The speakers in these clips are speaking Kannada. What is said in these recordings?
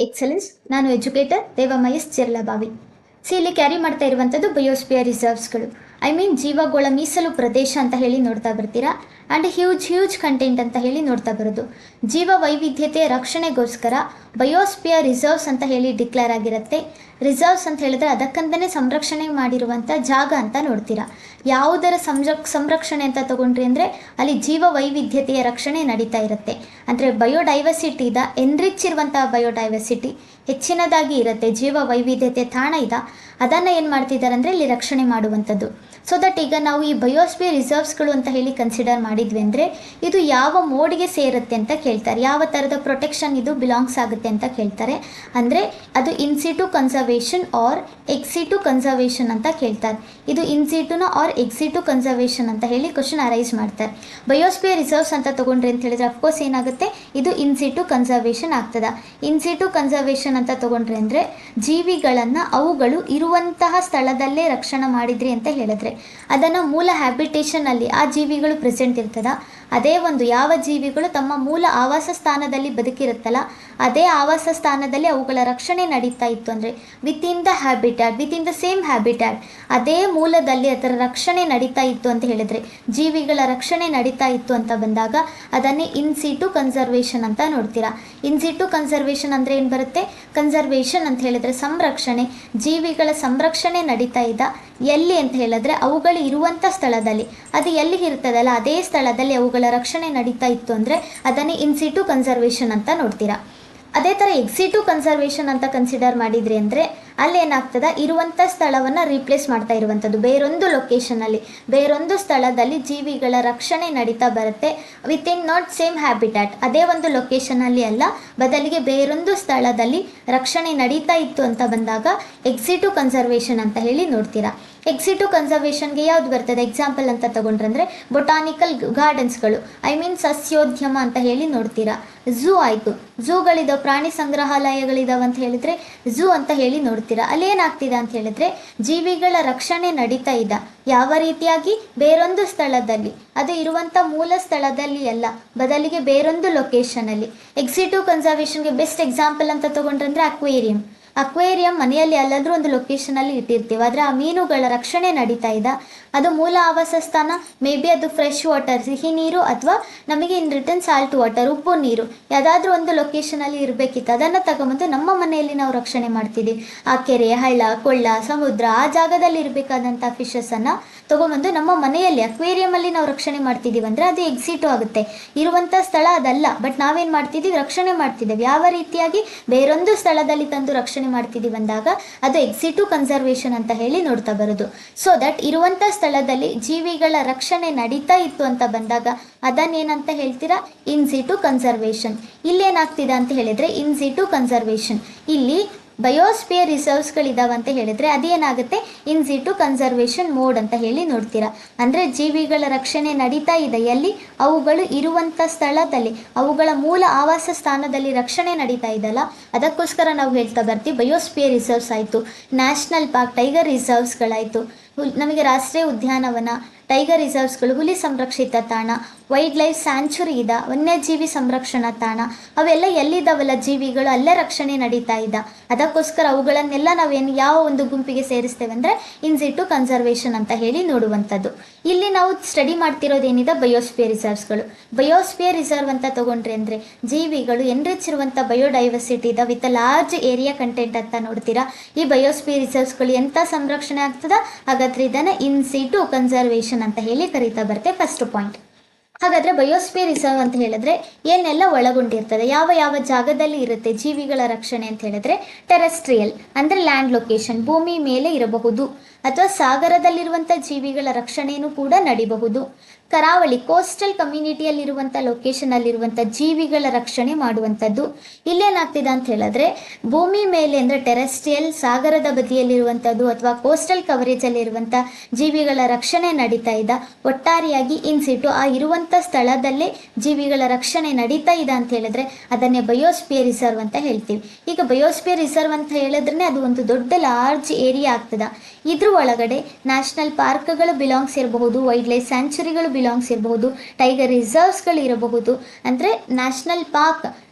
ಎಕ್ಸಲೆನ್ಸ್. ನಾನು ಎಜುಕೇಟರ್ ದೇವಮಯ ಚೆರ್ಲಬಾವಿ. ಇಲ್ಲಿ ಕ್ಯಾರಿ ಮಾಡ್ತಾ ಇರುವಂಥದ್ದು ಬಯೋಸ್ಪಿಯರ್ ರಿಸರ್ವ್ಸ್ಗಳು. ಜೀವಗೋಳ ಮೀಸಲು ಪ್ರದೇಶ ಅಂತ ಹೇಳಿ ನೋಡ್ತಾ ಬರ್ತೀರಾ. ಆ್ಯಂಡ್ ಹ್ಯೂಜ್ ಕಂಟೆಂಟ್ ಅಂತ ಹೇಳಿ ನೋಡ್ತಾ ಬರೋದು. ಜೀವ ವೈವಿಧ್ಯತೆಯ ರಕ್ಷಣೆಗೋಸ್ಕರ ಬಯೋಸ್ಪಿಯರ್ ರಿಸರ್ವ್ಸ್ ಅಂತ ಹೇಳಿ ಡಿಕ್ಲೇರ್ ಆಗಿರುತ್ತೆ. ರಿಸರ್ವ್ಸ್ ಅಂತ ಹೇಳಿದ್ರೆ ಅದಕ್ಕಂತಲೇ ಸಂರಕ್ಷಣೆ ಮಾಡಿರುವಂಥ ಜಾಗ ಅಂತ ನೋಡ್ತೀರಾ. ಯಾವುದರ ಸಂರಕ್ಷಣೆ ಅಂತ ತಗೊಂಡ್ರಿ ಅಂದರೆ ಅಲ್ಲಿ ಜೀವ ವೈವಿಧ್ಯತೆಯ ರಕ್ಷಣೆ ನಡೀತಾ ಇರುತ್ತೆ. ಅಂದರೆ ಬಯೋಡೈವರ್ಸಿಟಿದ ಎನ್ರಿಚ್ ಇರುವಂತಹ ಬಯೋಡೈವರ್ಸಿಟಿ ಹೆಚ್ಚಿನದಾಗಿ ಇರುತ್ತೆ. ಜೀವ ವೈವಿಧ್ಯತೆ ತಾಣ ಇದೆ, ಅದನ್ನು ಏನು ಮಾಡ್ತಿದ್ದಾರೆ ಅಂದರೆ ಇಲ್ಲಿ ರಕ್ಷಣೆ ಮಾಡುವಂಥದ್ದು. ಸೊ ದಟ್ ಈಗ ನಾವು ಈ ಬಯೋಸ್ಪಿಯರ್ ರಿಸರ್ವ್ಸ್ಗಳು ಅಂತ ಹೇಳಿ ಕನ್ಸಿಡರ್ ಮಾಡಿದ್ವಿ ಅಂದರೆ ಇದು ಯಾವ ಮೋಡ್ಗೆ ಸೇರುತ್ತೆ ಅಂತ ಕೇಳ್ತಾರೆ. ಯಾವ ಥರದ ಪ್ರೊಟೆಕ್ಷನ್ ಇದು ಬಿಲಾಂಗ್ಸ್ ಆಗುತ್ತೆ ಅಂತ ಕೇಳ್ತಾರೆ. ಅಂದರೆ ಅದು in situ conservation or ex situ conservation ಅಂತ ಕೇಳ್ತಾರೆ. ಇದು ಇನ್ಸಿಟುನ ಆರ್ ಎಕ್ಸಿಟು ಕನ್ಸರ್ವೇಷನ್ ಅಂತ ಹೇಳಿ ಕ್ವಶನ್ ಅರೈಸ್ ಮಾಡ್ತಾರೆ. ಬಯೋಸ್ಪಿಯರ್ ರಿಸರ್ವ್ಸ್ ಅಂತ ತೊಗೊಂಡ್ರಿ ಅಂತ ಹೇಳಿದ್ರೆ ಅಫ್ಕೋರ್ಸ್ ಏನಾಗುತ್ತೆ, ಇದು ಇನ್ಸಿಟು ಕನ್ಸರ್ವೇಷನ್ ಆಗ್ತದೆ. ಇನ್ಸಿಟು ಕನ್ಸರ್ವೇಷನ್ ಅಂತ ತೊಗೊಂಡ್ರಿ ಅಂದರೆ ಜೀವಿಗಳನ್ನು ಅವುಗಳು ಇರುವಂತಹ ಸ್ಥಳದಲ್ಲೇ ರಕ್ಷಣೆ ಮಾಡಿದ್ರಿ ಅಂತ ಹೇಳಿದ್ರೆ ಅದನ್ನು ಮೂಲ ಹ್ಯಾಬಿಟೇಷನಲ್ಲಿ ಆ ಜೀವಿಗಳು ಪ್ರೆಸೆಂಟ್ ಇರ್ತದ. ಅದೇ ಒಂದು ಯಾವ ಜೀವಿಗಳು ತಮ್ಮ ಮೂಲ ಆವಾಸ ಸ್ಥಾನದಲ್ಲಿ ಬದುಕಿರುತ್ತಲ್ಲ ಅದೇ ಆವಾಸ ಸ್ಥಾನದಲ್ಲಿ ಅವುಗಳ ರಕ್ಷಣೆ ನಡೀತಾ ಇತ್ತು ಅಂದರೆ ವಿತಿನ್ ದ ಸೇಮ್ ಹ್ಯಾಬಿಟ್ಯಾಟ್ ಅದೇ ಮೂಲದಲ್ಲಿ ಅದರ ರಕ್ಷಣೆ ನಡೀತಾ ಇತ್ತು ಅಂತ ಹೇಳಿದ್ರೆ ಜೀವಿಗಳ ರಕ್ಷಣೆ ನಡೀತಾ ಇತ್ತು ಅಂತ ಬಂದಾಗ ಅದನ್ನೇ ಇನ್ಸಿಟು ಕನ್ಸರ್ವೇಷನ್ ಅಂತ ನೋಡ್ತೀರಾ. ಇನ್ಸಿಟು ಕನ್ಸರ್ವೇಷನ್ ಅಂದರೆ ಏನು ಬರುತ್ತೆ? ಕನ್ಸರ್ವೇಷನ್ ಅಂತ ಹೇಳಿದ್ರೆ ಸಂರಕ್ಷಣೆ, ಜೀವಿಗಳ ಸಂರಕ್ಷಣೆ ನಡೀತಾ ಇದ್ದ ಎಲ್ಲಿ ಅಂತ ಹೇಳಿದ್ರೆ ಅವುಗಳು ಇರುವಂಥ ಸ್ಥಳದಲ್ಲಿ, ಅದು ಎಲ್ಲಿಗೆ ಇರ್ತದಲ್ಲ ಅದೇ ಸ್ಥಳದಲ್ಲಿ ಅವುಗಳ ರಕ್ಷಣೆ ನಡೀತಾ ಇತ್ತು ಅಂದರೆ ಅದನ್ನೇ ಇನ್ಸಿಟು ಕನ್ಸರ್ವೇಷನ್ ಅಂತ ನೋಡ್ತೀರಾ. ಅದೇ ಥರ ಎಕ್ಸಿಟು ಕನ್ಸರ್ವೇಷನ್ ಅಂತ ಕನ್ಸಿಡರ್ ಮಾಡಿದ್ರಿ ಅಂದರೆ ಅಲ್ಲೇನಾಗ್ತದೆ, ಇರುವಂಥ ಸ್ಥಳವನ್ನು ರೀಪ್ಲೇಸ್ ಮಾಡ್ತಾ ಇರುವಂಥದ್ದು ಬೇರೊಂದು ಲೊಕೇಶನಲ್ಲಿ, ಬೇರೊಂದು ಸ್ಥಳದಲ್ಲಿ ಜೀವಿಗಳ ರಕ್ಷಣೆ ನಡೀತಾ ಬರುತ್ತೆ. ವಿತಿನ್ ನಾಟ್ ಸೇಮ್ ಹ್ಯಾಬಿಟ್ಯಾಟ್, ಅದೇ ಒಂದು ಲೊಕೇಶನಲ್ಲಿ ಅಲ್ಲ, ಬದಲಿಗೆ ಬೇರೊಂದು ಸ್ಥಳದಲ್ಲಿ ರಕ್ಷಣೆ ನಡೀತಾ ಇತ್ತು ಅಂತ ಬಂದಾಗ ಎಕ್ಸಿಟು ಕನ್ಸರ್ವೇಷನ್ ಅಂತ ಹೇಳಿ ನೋಡ್ತೀರಾ. ಎಕ್ಸಿಟು ಕನ್ಸರ್ವೇಷನ್ಗೆ ಯಾವ್ದು ಬರ್ತದೆ ಎಕ್ಸಾಂಪಲ್ ಅಂತ ತಗೊಂಡ್ರಂದ್ರೆ ಬೊಟಾನಿಕಲ್ ಗಾರ್ಡನ್ಸ್ಗಳು, ಸಸ್ಯೋದ್ಯಮ ಅಂತ ಹೇಳಿ ನೋಡ್ತೀರಾ. ಝೂ ಆಯಿತು, ಝೂಗಳಿದಾವೆ, ಪ್ರಾಣಿ ಸಂಗ್ರಹಾಲಯಗಳಿದಾವೆ ಅಂತ ಹೇಳಿದರೆ ಝೂ ಅಂತ ಹೇಳಿ ನೋಡ್ತೀರಾ. ಅಲ್ಲಿ ಏನಾಗ್ತಿದೆ ಅಂತ ಹೇಳಿದ್ರೆ ಜೀವಿಗಳ ರಕ್ಷಣೆ ನಡೀತಾ ಇದೆ. ಯಾವ ರೀತಿಯಾಗಿ? ಬೇರೊಂದು ಸ್ಥಳದಲ್ಲಿ, ಅದು ಇರುವಂಥ ಮೂಲ ಸ್ಥಳದಲ್ಲಿ ಅಲ್ಲ, ಬದಲಿಗೆ ಬೇರೊಂದು ಲೊಕೇಶನಲ್ಲಿ. ಎಕ್ಸಿಟು ಕನ್ಸರ್ವೇಷನ್ಗೆ ಬೆಸ್ಟ್ ಎಕ್ಸಾಂಪಲ್ ಅಂತ ತಗೊಂಡ್ರಂದ್ರೆ ಅಕ್ವೇರಿಯಂ ಮನೆಯಲ್ಲಿ ಅಲ್ಲಾದರೂ ಒಂದು ಲೊಕೇಶನಲ್ಲಿ ಇಟ್ಟಿರ್ತೀವಿ, ಆದರೆ ಆ ಮೀನುಗಳ ರಕ್ಷಣೆ ನಡೀತಾ ಇದೆ. ಅದು ಮೂಲ ಆವಾಸ ಸ್ಥಾನ, ಮೇ ಬಿ ಅದು ಫ್ರೆಶ್ ವಾಟರ್ ಸಿಹಿ ನೀರು ಅಥವಾ ನಮಗೆ ಇನ್ ರಿಟರ್ನ್ ಸಾಲ್ಟ್ ವಾಟರ್ ಉಪ್ಪು ನೀರು ಯಾವುದಾದ್ರೂ ಒಂದು ಲೊಕೇಶನಲ್ಲಿ ಇರಬೇಕಿತ್ತು. ಅದನ್ನು ತಗೊಂಬಂದು ನಮ್ಮ ಮನೆಯಲ್ಲಿ ನಾವು ರಕ್ಷಣೆ ಮಾಡ್ತಿದ್ದೀವಿ. ಆ ಕೆರೆ, ಹಳ್ಳ, ಕೊಳ್ಳ, ಸಮುದ್ರ ಆ ಜಾಗದಲ್ಲಿ ಇರಬೇಕಾದಂಥ ಫಿಶಸನ್ನು ತೊಗೊಂಬಂದು ನಮ್ಮ ಮನೆಯಲ್ಲಿ ಅಕ್ವೇರಿಯಮಲ್ಲಿ ನಾವು ರಕ್ಷಣೆ ಮಾಡ್ತಿದ್ದೀವಿ ಅಂದರೆ ಅದು ಎಕ್ಸಿಟು ಆಗುತ್ತೆ. ಇರುವಂಥ ಸ್ಥಳ ಅದಲ್ಲ, ಬಟ್ ನಾವೇನು ಮಾಡ್ತಿದ್ದೀವಿ? ರಕ್ಷಣೆ ಮಾಡ್ತಿದ್ದೇವೆ. ಯಾವ ರೀತಿಯಾಗಿ? ಬೇರೊಂದು ಸ್ಥಳದಲ್ಲಿ ತಂದು ರಕ್ಷಣೆ ಮಾಡ್ತಿದ್ದೀವಿ ಅಂದಾಗ ಅದು ಎಕ್ಸಿಟು ಕನ್ಸರ್ವೇಷನ್ ಅಂತ ಹೇಳಿ ನೋಡ್ತಾ ಬರೋದು. ಸೊ ದಟ್ ಇರುವಂಥ ಸ್ಥಳದಲ್ಲಿ ಜೀವಿಗಳ ರಕ್ಷಣೆ ನಡೀತಾ ಇತ್ತು ಅಂತ ಬಂದಾಗ ಅದನ್ನೇನಂತ ಹೇಳ್ತೀರಾ? In situ conservation. ಇಲ್ಲೇನಾಗ್ತಿದೆ ಅಂತ ಹೇಳಿದರೆ ಇನ್ಸಿಟು ಕನ್ಸರ್ವೇಷನ್. ಇಲ್ಲಿ ಬಯೋಸ್ಪಿಯರ್ ರಿಸರ್ವ್ಸ್ಗಳಿದಾವೆ ಅಂತ ಹೇಳಿದರೆ ಅದೇನಾಗುತ್ತೆ? ಇನ್ಸಿಟು ಕನ್ಸರ್ವೇಷನ್ ಮೋಡ್ ಅಂತ ಹೇಳಿ ನೋಡ್ತೀರಾ. ಅಂದರೆ ಜೀವಿಗಳ ರಕ್ಷಣೆ ನಡೀತಾ ಇದೆ ಎಲ್ಲಿ? ಅವುಗಳು ಇರುವಂಥ ಸ್ಥಳದಲ್ಲಿ, ಅವುಗಳ ಮೂಲ ಆವಾಸ ಸ್ಥಾನದಲ್ಲಿ ರಕ್ಷಣೆ ನಡೀತಾ ಇದೆಯಲ್ಲ, ಅದಕ್ಕೋಸ್ಕರ ನಾವು ಹೇಳ್ತಾ ಬರ್ತೀವಿ ಬಯೋಸ್ಪಿಯರ್ ರಿಸರ್ವ್ಸ್ ಆಯಿತು, ನ್ಯಾಷನಲ್ ಪಾರ್ಕ್, ಟೈಗರ್ ರಿಸರ್ವ್ಸ್ಗಳಾಯಿತು, ನಮಗೆ ರಾಷ್ಟ್ರೀಯ ಉದ್ಯಾನವನ, ಟೈಗರ್ ರಿಸರ್ವ್ಸ್ಗಳು, ಹುಲಿ ಸಂರಕ್ಷಿತ ತಾಣ, ವೈಲ್ಡ್ ಲೈಫ್ ಸ್ಯಾಂಚುರಿ ಇದೆ, ವನ್ಯಜೀವಿ ಸಂರಕ್ಷಣಾ ತಾಣ, ಅವೆಲ್ಲ ಎಲ್ಲಿದ್ದಾವಲ್ಲ ಜೀವಿಗಳು ಅಲ್ಲೇ ರಕ್ಷಣೆ ನಡೀತಾ ಇದೆ. ಅದಕ್ಕೋಸ್ಕರ ಅವುಗಳನ್ನೆಲ್ಲ ನಾವೇನು ಯಾವ ಒಂದು ಗುಂಪಿಗೆ ಸೇರಿಸ್ತೇವೆ ಅಂದರೆ ಇನ್ಸಿಟು ಕನ್ಸರ್ವೇಷನ್ ಅಂತ ಹೇಳಿ ನೋಡುವಂಥದ್ದು. ಇಲ್ಲಿ ನಾವು ಸ್ಟಡಿ ಮಾಡ್ತಿರೋದೇನಿದೆ ಬಯೋಸ್ಪಿಯರ್ ರಿಸರ್ವ್ಸ್ಗಳು. ಬಯೋಸ್ಪಿಯರ್ ರಿಸರ್ವ್ ಅಂತ ತಗೊಂಡ್ರಿ ಅಂದರೆ ಜೀವಿಗಳು ಎನ್ರಿಚ್ ಇರುವಂಥ ಬಯೋಡೈವರ್ಸಿಟಿ ಇದೆ ವಿತ್ ಲಾರ್ಜ್ ಏರಿಯಾ ಕಂಟೆಂಟ್ ಅಂತ ನೋಡ್ತೀರಾ. ಈ ಬಯೋಸ್ಪಿಯರ್ ರಿಸರ್ವ್ಸ್ಗಳು ಎಂಥ ಸಂರಕ್ಷಣೆ ಆಗ್ತದ? ಹಾಗಾದರೆ ಇದನ್ನು ಇನ್ಸಿಟು ಕನ್ಸರ್ವೇಷನ್ ಅಂತ ಹೇಳಿ ಕರೀತಾ ಬರುತ್ತೆ. First point. ಹಾಗಾದರೆ ಬಯೋಸ್ಪಿಯರ್ ರಿಸರ್ವ್ ಅಂತ ಹೇಳಿದ್ರೆ ಏನೆಲ್ಲ ಒಳಗೊಂಡಿರ್ತದೆ, ಯಾವ ಯಾವ ಜಾಗದಲ್ಲಿ ಇರುತ್ತೆ ಜೀವಿಗಳ ರಕ್ಷಣೆ ಅಂತ ಹೇಳಿದ್ರೆ ಟೆರೆಸ್ಟ್ರಿಯಲ್ ಅಂದರೆ ಲ್ಯಾಂಡ್ ಲೊಕೇಶನ್, ಭೂಮಿ ಮೇಲೆ ಇರಬಹುದು, ಅಥವಾ ಸಾಗರದಲ್ಲಿರುವಂಥ ಜೀವಿಗಳ ರಕ್ಷಣೆಯೂ ಕೂಡ ನಡಿಬಹುದು. ಕರಾವಳಿ ಕೋಸ್ಟಲ್ ಕಮ್ಯುನಿಟಿಯಲ್ಲಿರುವಂಥ ಲೊಕೇಶನಲ್ಲಿರುವಂಥ ಜೀವಿಗಳ ರಕ್ಷಣೆ ಮಾಡುವಂಥದ್ದು. ಇಲ್ಲೇನಾಗ್ತಿದೆ ಅಂತ ಹೇಳಿದ್ರೆ ಭೂಮಿ ಮೇಲೆ ಅಂದರೆ ಟೆರೆಸ್ಟ್ರಿಯಲ್, ಸಾಗರದ ಬದಿಯಲ್ಲಿರುವಂಥದ್ದು ಅಥವಾ ಕೋಸ್ಟಲ್ ಕವರೇಜಲ್ಲಿರುವಂಥ ಜೀವಿಗಳ ರಕ್ಷಣೆ ನಡೀತಾ ಇದೆ. ಒಟ್ಟಾರೆಯಾಗಿ ಇನ್ಸಿಟು ಆ ಇರುವಂಥ ಸ್ಥಳದಲ್ಲೇ ಜೀವಿಗಳ ರಕ್ಷಣೆ ನಡೀತಾ ಇದೆ ಅಂತ ಹೇಳಿದ್ರೆ ಅದನ್ನೇ ಬಯೋಸ್ಪಿಯರ್ ರಿಸರ್ವ್ ಅಂತ ಹೇಳ್ತೀವಿ. ಈಗ ಬಯೋಸ್ಪಿಯರ್ ರಿಸರ್ವ್ ಅಂತ ಹೇಳಿದ್ರೆ ಅದು ಒಂದು ದೊಡ್ಡ ಲಾರ್ಜ್ ಏರಿಯಾ ಆಗ್ತದೆ. ಇದ್ರ ಒಳಗಡೆ ನ್ಯಾಷನಲ್ ಪಾರ್ಕ್ಗಳು ಬಿಲಾಂಗ್ಸ್ ಇರಬಹುದು, ವೈಲ್ಡ್ ಲೈಫ್ ಸ್ಯಾಂಚುರಿಗಳು ಬಿಲಾಂಗ್ಸ್ ಇರಬಹುದು, ಟೈಗರ್ ರಿಸರ್ವ್ಸ್ಗಳು ಇರಬಹುದು. ಅಂದರೆ ನ್ಯಾಷನಲ್ ಪಾರ್ಕ್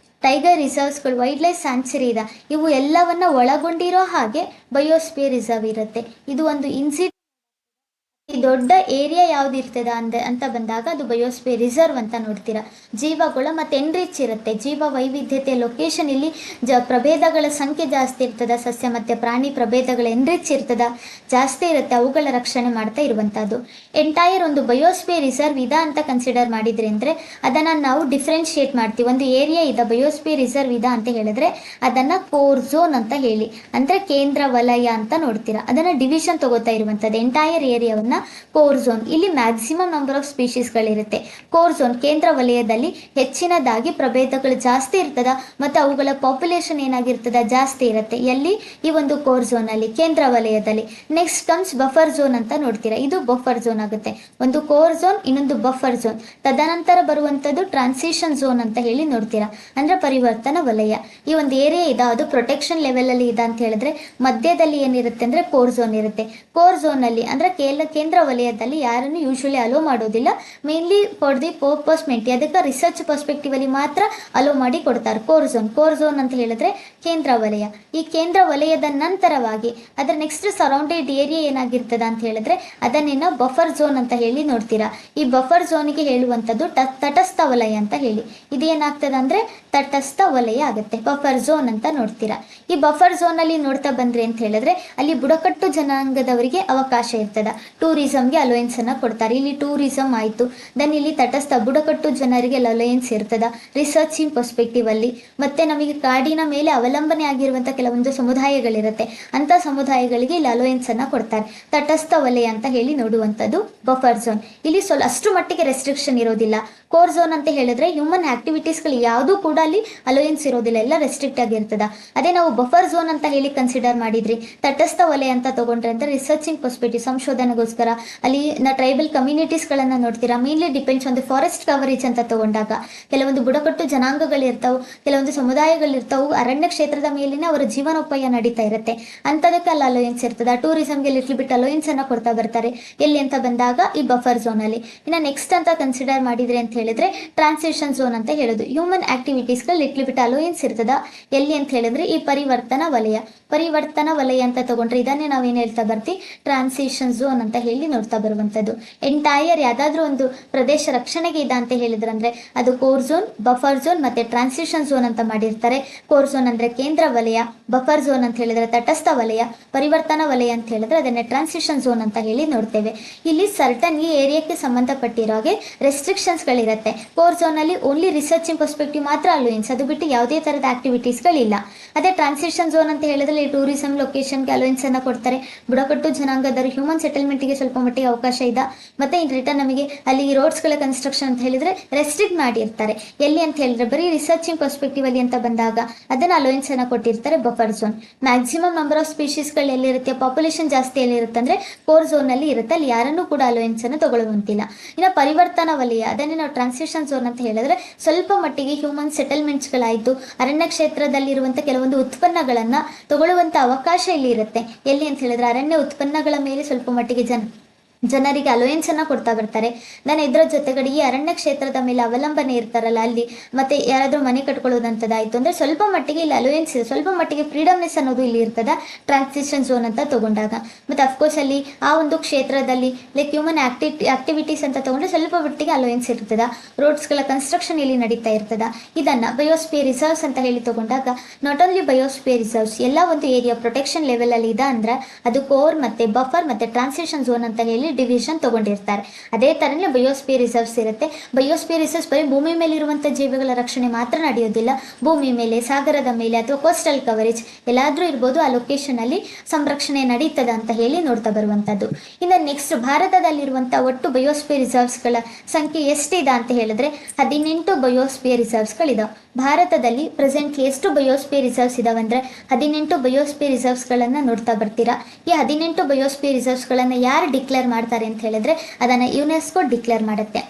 ಟೈಗರ್ ರಿಸರ್ವ್ಸ್ಗಳು, ವೈಲ್ಡ್ ಲೈಫ್ ಸ್ಯಾಂಕ್ಚುರಿ ಇದೆ, ಇವು ಎಲ್ಲವನ್ನ ಒಳಗೊಂಡಿರೋ ಹಾಗೆ ಬಯೋಸ್ಪಿಯರ್ ರಿಸರ್ವ್ ಇರುತ್ತೆ. ಇದು ಒಂದು ಈ ದೊಡ್ಡ ಏರಿಯಾ ಯಾವ್ದು ಇರ್ತದ ಅಂತ ಬಂದಾಗ ಅದು ಬಯೋಸ್ಪಿಯರ್ ರಿಸರ್ವ್ ಅಂತ ನೋಡ್ತೀರಾ. ಜೀವಗಳು ಮತ್ತೆ ಎನ್ರಿಚ್ ಇರುತ್ತೆ, ಜೀವ ವೈವಿಧ್ಯತೆ ಲೊಕೇಶನ್ ಇಲ್ಲಿ ಪ್ರಭೇದಗಳ ಸಂಖ್ಯೆ ಜಾಸ್ತಿ ಇರ್ತದ, ಸಸ್ಯ ಮತ್ತೆ ಪ್ರಾಣಿ ಪ್ರಭೇದಗಳ ಎನ್ರಿಚ್ ಇರ್ತದ, ಜಾಸ್ತಿ ಇರುತ್ತೆ, ಅವುಗಳ ರಕ್ಷಣೆ ಮಾಡ್ತಾ ಇರುವಂತಹದ್ದು. ಎಂಟೈರ್ ಒಂದು ಬಯೋಸ್ಪಿಯರ್ ರಿಸರ್ವ್ ಇದೆ ಅಂತ ಕನ್ಸಿಡರ್ ಮಾಡಿದ್ರಿ ಅಂದ್ರೆ ಅದನ್ನ ನಾವು ಡಿಫ್ರೆನ್ಶಿಯೇಟ್ ಮಾಡ್ತೀವಿ. ಒಂದು ಏರಿಯಾ ಇದೆ ಬಯೋಸ್ಪಿಯರ್ ರಿಸರ್ವ್ ಇದೆ ಅಂತ ಹೇಳಿದ್ರೆ ಅದನ್ನ ಕೋರ್ ಝೋನ್ ಅಂತ ಹೇಳಿ, ಅಂದ್ರೆ ಕೇಂದ್ರ ವಲಯ ಅಂತ ನೋಡ್ತೀರಾ. ಅದನ್ನ ಡಿವಿಷನ್ ತಗೋತಾ ಇರುವಂತದ್ದು ಎಂಟೈರ್ ಏರಿಯಾವನ್ನ ಕೋರ್ ಝೋನ್. ಇಲ್ಲಿ ಮ್ಯಾಕ್ಸಿಮಮ್ ನಂಬರ್ ಆಫ್ ಸ್ಪೀಶೀಸ್ಗಳಿರುತ್ತೆ. ಕೋರ್ ಝೋನ್ ಕೇಂದ್ರ ವಲಯದಲ್ಲಿ ಹೆಚ್ಚಿನದಾಗಿ ಪ್ರಭೇದಗಳು ಜಾಸ್ತಿ ಇರ್ತದ ಮತ್ತು ಅವುಗಳ ಪಾಪ್ಯುಲೇಷನ್ ಏನಾಗಿರ್ತದ ಜಾಸ್ತಿ ಇರುತ್ತೆ. ಎಲ್ಲಿ? ಈ ಒಂದು ಕೋರ್ ಝೋನ್ ಅಲ್ಲಿ, ಕೇಂದ್ರ ವಲಯದಲ್ಲಿ. ನೆಕ್ಸ್ಟ್ ಕಮ್ಸ್ ಬಫರ್ ಝೋನ್ ಅಂತ ನೋಡ್ತೀರಾ. ಇದು ಬಫರ್ ಝೋನ್ ಆಗುತ್ತೆ. ಒಂದು ಕೋರ್ ಝೋನ್, ಇನ್ನೊಂದು ಬಫರ್ ಝೋನ್. ತದನಂತರ ಬರುವಂತದ್ದು ಟ್ರಾನ್ಸಿಷನ್ ಝೋನ್ ಅಂತ ಹೇಳಿ ನೋಡ್ತೀರಾ, ಅಂದ್ರೆ ಪರಿವರ್ತನಾ ವಲಯ. ಈ ಒಂದು ಏರಿಯಾ ಇದೆ ಅದು ಪ್ರೊಟೆಕ್ಷನ್ ಲೆವೆಲ್ ಅಲ್ಲಿ ಇದೆ ಅಂತ ಹೇಳಿದ್ರೆ ಮಧ್ಯದಲ್ಲಿ ಏನಿರುತ್ತೆ ಅಂದ್ರೆ ಕೋರ್ ಝೋನ್ ಇರುತ್ತೆ. ಕೋರ್ ಝೋನ್ ಅಲ್ಲಿ ಅಂದ್ರೆ ಕೇಂದ್ರ ವಲಯದಲ್ಲಿ ಯಾರನ್ನು ಯೂಶುವಲಿ ಅಲೋ ಮಾಡೋದಿಲ್ಲ, ಮೇನ್ಲಿ ಫಾರ್ ದಿ ಪರ್ಪಸ್ ಮೆಂಟಿ, ಅದಕ್ಕೆ ರಿಸರ್ಚ್ ಪರ್ಸ್ಪೆಕ್ಟಿವ್ ಅಲ್ಲಿ ಮಾತ್ರ ಅಲೋ ಮಾಡಿ ಕೊಡ್ತಾರೆ. ಕೋರ್ ಝೋನ್ ಅಂತ ಹೇಳಿದ್ರೆ ಕೇಂದ್ರ ವಲಯ. ಈ ಕೇಂದ್ರ ವಲಯದ ನಂತರವಾಗಿ ಅದರ ನೆಕ್ಸ್ಟ್ ಸರೌಂಡೆಡ್ ಏರಿಯಾ ಏನಾಗಿರ್ತದ ಅಂತ ಹೇಳಿದ್ರೆ ಅದನ್ನೇನೋ ಬಫರ್ ಝೋನ್ ಅಂತ ಹೇಳಿ ನೋಡ್ತೀರಾ. ಈ ಬಫರ್ ಝೋನ್ಗೆ ಹೇಳುವಂಥದ್ದು ತಟಸ್ಥ ವಲಯ ಅಂತ ಹೇಳಿ. ಇದೇನಾಗ್ತದ ಅಂದ್ರೆ ತಟಸ್ಥ ವಲಯ ಆಗುತ್ತೆ, ಬಫರ್ ಝೋನ್ ಅಂತ ನೋಡ್ತೀರಾ. ಈ ಬಫರ್ ಝೋನ್ ಅಲ್ಲಿ ನೋಡ್ತಾ ಬಂದ್ರಿ ಅಂತ ಹೇಳಿದ್ರೆ ಅಲ್ಲಿ ಬುಡಕಟ್ಟು ಜನಾಂಗದವರಿಗೆ ಅವಕಾಶ ಇರ್ತದ, ಟೂರಿಸಂಗೆ ಅಲೋಯನ್ಸ್ ಅನ್ನ ಕೊಡ್ತಾರೆ. ಇಲ್ಲಿ ಟೂರಿಸಂ ಆಯಿತು, ದೆನ್ ಇಲ್ಲಿ ತಟಸ್ಥ ಬುಡಕಟ್ಟು ಜನರಿಗೆ ಅಲೋಯನ್ಸ್ ಇರ್ತದ ರಿಸರ್ಚಿಂಗ್ ಪರ್ಸ್ಪೆಕ್ಟಿವ್ ಅಲ್ಲಿ. ಮತ್ತೆ ನಮಗೆ ಕಾಡಿನ ಮೇಲೆ ಅವಲಂಬನೆ ಆಗಿರುವಂಥ ಕೆಲವೊಂದು ಸಮುದಾಯಗಳಿರುತ್ತೆ, ಅಂತ ಸಮುದಾಯಗಳಿಗೆ ಇಲ್ಲಿ ಅಲೋಯನ್ಸ್ ಅನ್ನ ಕೊಡ್ತಾರೆ. ತಟಸ್ಥ ವಲಯ ಅಂತ ಹೇಳಿ ನೋಡುವಂಥದ್ದು ಬಫರ್ ಝೋನ್. ಇಲ್ಲಿ ಅಷ್ಟು ಮಟ್ಟಿಗೆ ರೆಸ್ಟ್ರಿಕ್ಷನ್ ಇರೋದಿಲ್ಲ. ಕೋರ್ ಝೋನ್ ಅಂತ ಹೇಳಿದ್ರೆ ಹ್ಯೂಮನ್ ಆಕ್ಟಿವಿಟೀಸ್ಗಳು ಯಾವುದೂ ಕೂಡ ಅಲ್ಲಿ ಅಲೋಯನ್ಸ್ ಇರೋದಿಲ್ಲ, ಎಲ್ಲ ರೆಸ್ಟ್ರಿಕ್ಟ್ ಆಗಿರ್ತದ. ಅದೇ ನಾವು ಬಫರ್ ಝೋನ್ ಅಂತ ಹೇಳಿ ಕನ್ಸಿಡರ್ ಮಾಡಿದ್ರಿ, ತಟಸ್ಥ ವಲಯ ಅಂತ ತಗೊಂಡ್ರೆ ಅಂತ ರಿಸರ್ಚಿಂಗ್ ಪರ್ಸ್ಪೆಕ್ಟಿವ್ ಸಂಶೋಧನೆಗೋಸ್ಕರ ಅಲ್ಲಿ ಟ್ರೈಬಲ್ ಕಮ್ಯುನಿಟೀಸ್ಗಳನ್ನು ನೋಡ್ತೀರಾ. Mainly depends on the forest coverage ಅಂತ ತಗೊಂಡಾಗ ಕೆಲವೊಂದು ಬುಡಕಟ್ಟು ಜನಾಂಗಗಳಿರ್ತಾವೆ, ಕೆಲವೊಂದು ಸಮುದಾಯಗಳಿರ್ತಾವೆ, ಅರಣ್ಯ ಕ್ಷೇತ್ರದ ಮೇಲಿನ ಅವರ ಜೀವನೋಪಾಯ ನಡೀತಾ ಇರುತ್ತೆ, ಅಂಥದಕ್ಕೆ ಅಲ್ಲಿ ಅಲೋಯನ್ಸ್ ಇರ್ತದೆ. ಟೂರಿಸಂಗೆ ಲಿಟ್ಲ್ ಬಿಟ್ ಅಲೋಯನ್ಸ್ ಅನ್ನ ಕೊಡ್ತಾ ಬರ್ತಾರೆ. ಎಲ್ಲಿ ಅಂತ ಬಂದಾಗ ಈ ಬಫರ್ ಝೋನ್ ಅಲ್ಲಿ. ಇನ್ನು ನೆಕ್ಸ್ಟ್ ಅಂತ ಕನ್ಸಿಡರ್ ಮಾಡಿದ್ರೆ ಅಂತ ಹೇಳಿದ್ರೆ ಟ್ರಾನ್ಸಿಷನ್ ಝೋನ್ ಅಂತ ಹೇಳೋದು. ಹ್ಯೂಮನ್ ಆಕ್ಟಿವಿಟೀಸ್ಗೆ ಲಿಟ್ಲ್ ಬಿಟ್ ಅಲೋಯನ್ಸ್ ಇರ್ತದ. ಎಲ್ಲಿ ಅಂತ ಹೇಳಿದ್ರೆ ಈ ಪರಿವರ್ತನಾ ವಲಯ ಅಂತ ತಗೊಂಡ್ರೆ ಇದನ್ನೇ ನಾವೇನು ಹೇಳ್ತಾ ಬರ್ತೀವಿ, ಟ್ರಾನ್ಸಿಷನ್ ಝೋನ್ ಅಂತ ಹೇಳಿ ನೋಡ್ತಾ ಬರುವಂಥದ್ದು. ಎಂಟೈರ್ ಯಾವುದಾದ್ರೂ ಒಂದು ಪ್ರದೇಶ ರಕ್ಷಣೆಗೆ ಇದೆ ಅಂತ ಹೇಳಿದ್ರಂದ್ರೆ ಅದು ಕೋರ್ ಝೋನ್, ಬಫರ್ ಝೋನ್ ಮತ್ತೆ ಟ್ರಾನ್ಸಿಷನ್ ಝೋನ್ ಅಂತ ಮಾಡಿರ್ತಾರೆ. ಕೋರ್ ಝೋನ್ ಅಂದ್ರೆ ಕೇಂದ್ರ ವಲಯ, ಬಫರ್ ಝೋನ್ ಅಂತ ಹೇಳಿದ್ರೆ ತಟಸ್ಥ ವಲಯ, ಪರಿವರ್ತನಾ ವಲಯ ಅಂತ ಹೇಳಿದ್ರೆ ಅದನ್ನೇ ಟ್ರಾನ್ಸಿಷನ್ ಝೋನ್ ಅಂತ ಹೇಳಿ ನೋಡ್ತೇವೆ. ಇಲ್ಲಿ ಸರ್ಟನ್ ಈ ಏರಿಯಾಕ್ಕೆ ಸಂಬಂಧಪಟ್ಟಿರೋ ಹಾಗೆ ರೆಸ್ಟ್ರಿಕ್ಷನ್ಸ್ಗಳಿರುತ್ತೆ. ಕೋರ್ ಝೋನ್ ಅಲ್ಲಿ ಓನ್ಲಿ ರಿಸರ್ಚಿಂಗ್ ಪರ್ಸ್ಪೆಕ್ಟಿವ್ ಮಾತ್ರ ಅಲೋಯನ್ಸ್, ಅದು ಬಿಟ್ಟು ಯಾವುದೇ ಥರದ ಆಕ್ಟಿವಿಟೀಸ್ಗಳಿಲ್ಲ. ಅದೇ ಟ್ರಾನ್ಸಿಷನ್ ಝೋನ್ ಅಂತ ಹೇಳಿದ್ರೆ ಟೂರಿಸಂ ಲೊಕೇಶನ್ಗೆ ಅಲೋಯನ್ಸ್ ಅನ್ನ ಕೊಡ್ತಾರೆ. ಬುಡಕಟ್ಟು ಜನಾಂಗದವರು ಹ್ಯೂಮನ್ ಸೆಟಲ್ಮೆಂಟ್ಗೆ ಸ್ವಲ್ಪ ಮಟ್ಟಿಗೆ ಅವಕಾಶ ಇದೆ. ಮತ್ತೆ ಇನ್ ರಿಟರ್ನ್ ನಮಗೆ ಅಲ್ಲಿ ರೋಡ್ಸ್ಗಳ ಕನ್ಸ್ಟ್ರಕ್ಷನ್ ಅಂತ ಹೇಳಿದ್ರೆ ರೆಸ್ಟ್ರಿಕ್ಟ್ ಮಾಡಿರ್ತಾರೆ. ಎಲ್ಲಿ ಅಂತ ಹೇಳಿದ್ರೆ ಬರೀ ರಿಸರ್ಚಿಂಗ್ ಪರ್ಸ್ಪೆಕ್ಟಿವ್ ಅಲ್ಲಿ ಅಂತ ಬಂದಾಗ ಅದನ್ನ ಅಲೋಯನ್ಸ್ ಅನ್ನ ಕೊಟ್ಟಿರ್ತಾರೆ buffer zone. Maximum number of ಸ್ಪೀಶೀಸ್ಗಳು ಎಲ್ಲಿರುತ್ತೆ, ಪಾಪ್ಯುಲೇಷನ್ ಜಾಸ್ತಿ ಎಲ್ಲಿರುತ್ತೆ ಅಂದ್ರೆ ಕೋರ್ ಝೋನ್ ಅಲ್ಲಿ ಇರುತ್ತೆ, ಅಲ್ಲಿ ಯಾರನ್ನೂ ಕೂಡ ಅಲೋಯನ್ಸ್ ಅನ್ನು ತಗೊಳ್ಳುವಂತಿಲ್ಲ. ಇನ್ನು ಪರಿವರ್ತನಾ ವಲಯ ಅದನ್ನೇ ನಾವು ಟ್ರಾನ್ಸಿಷನ್ ಝೋನ್ ಅಂತ ಹೇಳಿದ್ರೆ ಸ್ವಲ್ಪ ಮಟ್ಟಿಗೆ ಹ್ಯೂಮನ್ ಸೆಟಲ್ಮೆಂಟ್ಸ್ಗಳಾಯಿತು, ಅರಣ್ಯ ಕ್ಷೇತ್ರದಲ್ಲಿರುವಂಥ ಕೆಲವೊಂದು ಉತ್ಪನ್ನಗಳನ್ನು ತಗೊಳ್ಳುವಂಥ ಅವಕಾಶ ಇಲ್ಲಿ ಇರುತ್ತೆ. ಎಲ್ಲಿ ಅಂತ ಹೇಳಿದ್ರೆ ಅರಣ್ಯ ಉತ್ಪನ್ನಗಳ ಮೇಲೆ ಸ್ವಲ್ಪ ಮಟ್ಟಿಗೆ ಜನರಿಗೆ ಅಲೋಯನ್ಸ್ ಅನ್ನ ಕೊಡ್ತಾ ಬರ್ತಾರೆ. ನಾನು ಇದರ ಜೊತೆಗಡೆ ಈ ಅರಣ್ಯ ಕ್ಷೇತ್ರದ ಮೇಲೆ ಅವಲಂಬನೆ ಇರ್ತಾರಲ್ಲ ಅಲ್ಲಿ ಮತ್ತೆ ಯಾರಾದರೂ ಮನೆ ಕಟ್ಕೊಳ್ಳೋದಂಥದ್ದಾಯಿತು ಅಂದರೆ ಸ್ವಲ್ಪ ಮಟ್ಟಿಗೆ ಇಲ್ಲಿ ಅಲೋಯನ್ಸ್ ಇದೆ, ಸ್ವಲ್ಪ ಮಟ್ಟಿಗೆ ಫ್ರೀಡಮ್ನೆಸ್ ಅನ್ನೋದು ಇಲ್ಲಿ ಇರ್ತದೆ ಟ್ರಾನ್ಸಿಷನ್ ಝೋನ್ ಅಂತ ತಗೊಂಡಾಗ. ಮತ್ತು ಅಫ್ಕೋರ್ಸ್ ಅಲ್ಲಿ ಆ ಒಂದು ಕ್ಷೇತ್ರದಲ್ಲಿ ಲೈಕ್ ಹ್ಯೂಮನ್ ಆಕ್ಟಿವಿಟೀಸ್ ಅಂತ ತಗೊಂಡ್ರೆ ಸ್ವಲ್ಪ ಮಟ್ಟಿಗೆ ಅಲೋಯನ್ಸ್ ಇರ್ತದೆ. ರೋಡ್ಸ್ಗಳ ಕನ್ಸ್ಟ್ರಕ್ಷನ್ ಇಲ್ಲಿ ನಡೀತಾ ಇರ್ತದೆ. ಇದನ್ನು ಬಯೋಸ್ಪಿಯರ್ ರಿಸರ್ವ್ಸ್ ಅಂತ ಹೇಳಿ ತಗೊಂಡಾಗ ನಾಟ್ ಓನ್ಲಿ ಬಯೋಸ್ಪಿಯರ್ ರಿಸರ್ವ್ಸ್ ಎಲ್ಲ ಒಂದು ಏರಿಯಾ ಪ್ರೊಟೆಕ್ಷನ್ ಲೆವೆಲ್ ಅಲ್ಲಿ ಇದೆ ಅಂದ್ರೆ ಅದು ಕೋರ್ ಮತ್ತೆ ಬಫರ್ ಮತ್ತೆ ಟ್ರಾನ್ಸಿಷನ್ ಝೋನ್ ಅಂತ ಹೇಳಿ ಡಿವಿಷನ್ ತಗೊಂಡಿರ್ತಾರೆ. ಅದೇ ತರನೇ ಬಯೋಸ್ಪಿಯರ್ ರಿಸರ್ವ್ಸ್ ಇರುತ್ತೆ. ಬಯೋಸ್ಪಿಯರ್ ರಿಸರ್ವ್ಸ್ ಬರೀ ಭೂಮಿ ಮೇಲೆ ಇರುವಂತಹ ಜೀವಿಗಳ ರಕ್ಷಣೆ ಮಾತ್ರ ನಡೆಯೋದಿಲ್ಲ, ಭೂಮಿ ಮೇಲೆ, ಸಾಗರದ ಮೇಲೆ ಅಥವಾ ಕೋಸ್ಟಲ್ ಕವರೇಜ್ ಎಲ್ಲಾದ್ರೂ ಇರ್ಬೋದು, ಆ ಲೊಕೇಶನ್ ಅಲ್ಲಿ ಸಂರಕ್ಷಣೆ ನಡೀತದ ಅಂತ ಹೇಳಿ ನೋಡ್ತಾ ಬರುವಂತದ್ದು. ಇನ್ನು ನೆಕ್ಸ್ಟ್ ಭಾರತದಲ್ಲಿರುವಂತಹ ಒಟ್ಟು ಬಯೋಸ್ಪಿಯರ್ ರಿಸರ್ವ್ಸ್ಗಳ ಸಂಖ್ಯೆ ಎಷ್ಟಿದೆ ಅಂತ ಹೇಳಿದ್ರೆ 18 ಬಯೋಸ್ಪಿಯರ್ ರಿಸರ್ವ್ಸ್ಗಳಿದಾವೆ. ಭಾರತದಲ್ಲಿ ಪ್ರೆಸೆಂಟ್ಲಿ ಎಷ್ಟು ಬಯೋಸ್ಪಿಯರ್ ರಿಸರ್ವ್ಸ್ ಇದಾವೆ ಅಂದರೆ 18 ಬಯೋಸ್ಪಿಯರ್ ರಿಸರ್ವ್ಸ್ಗಳನ್ನು ನೋಡ್ತಾ ಬರ್ತೀರಾ. ಈ 18 ಬಯೋಸ್ಪಿಯರ್ ರಿಸರ್ವ್ಸ್ಗಳನ್ನು ಯಾರು ಡಿಕ್ಲೇರ್ ಮಾಡ್ತಾರೆ ಅಂತ ಹೇಳಿದ್ರೆ ಅದನ್ನು ಯುನೆಸ್ಕೋ ಡಿಕ್ಲೇರ್ ಮಾಡುತ್ತೆ.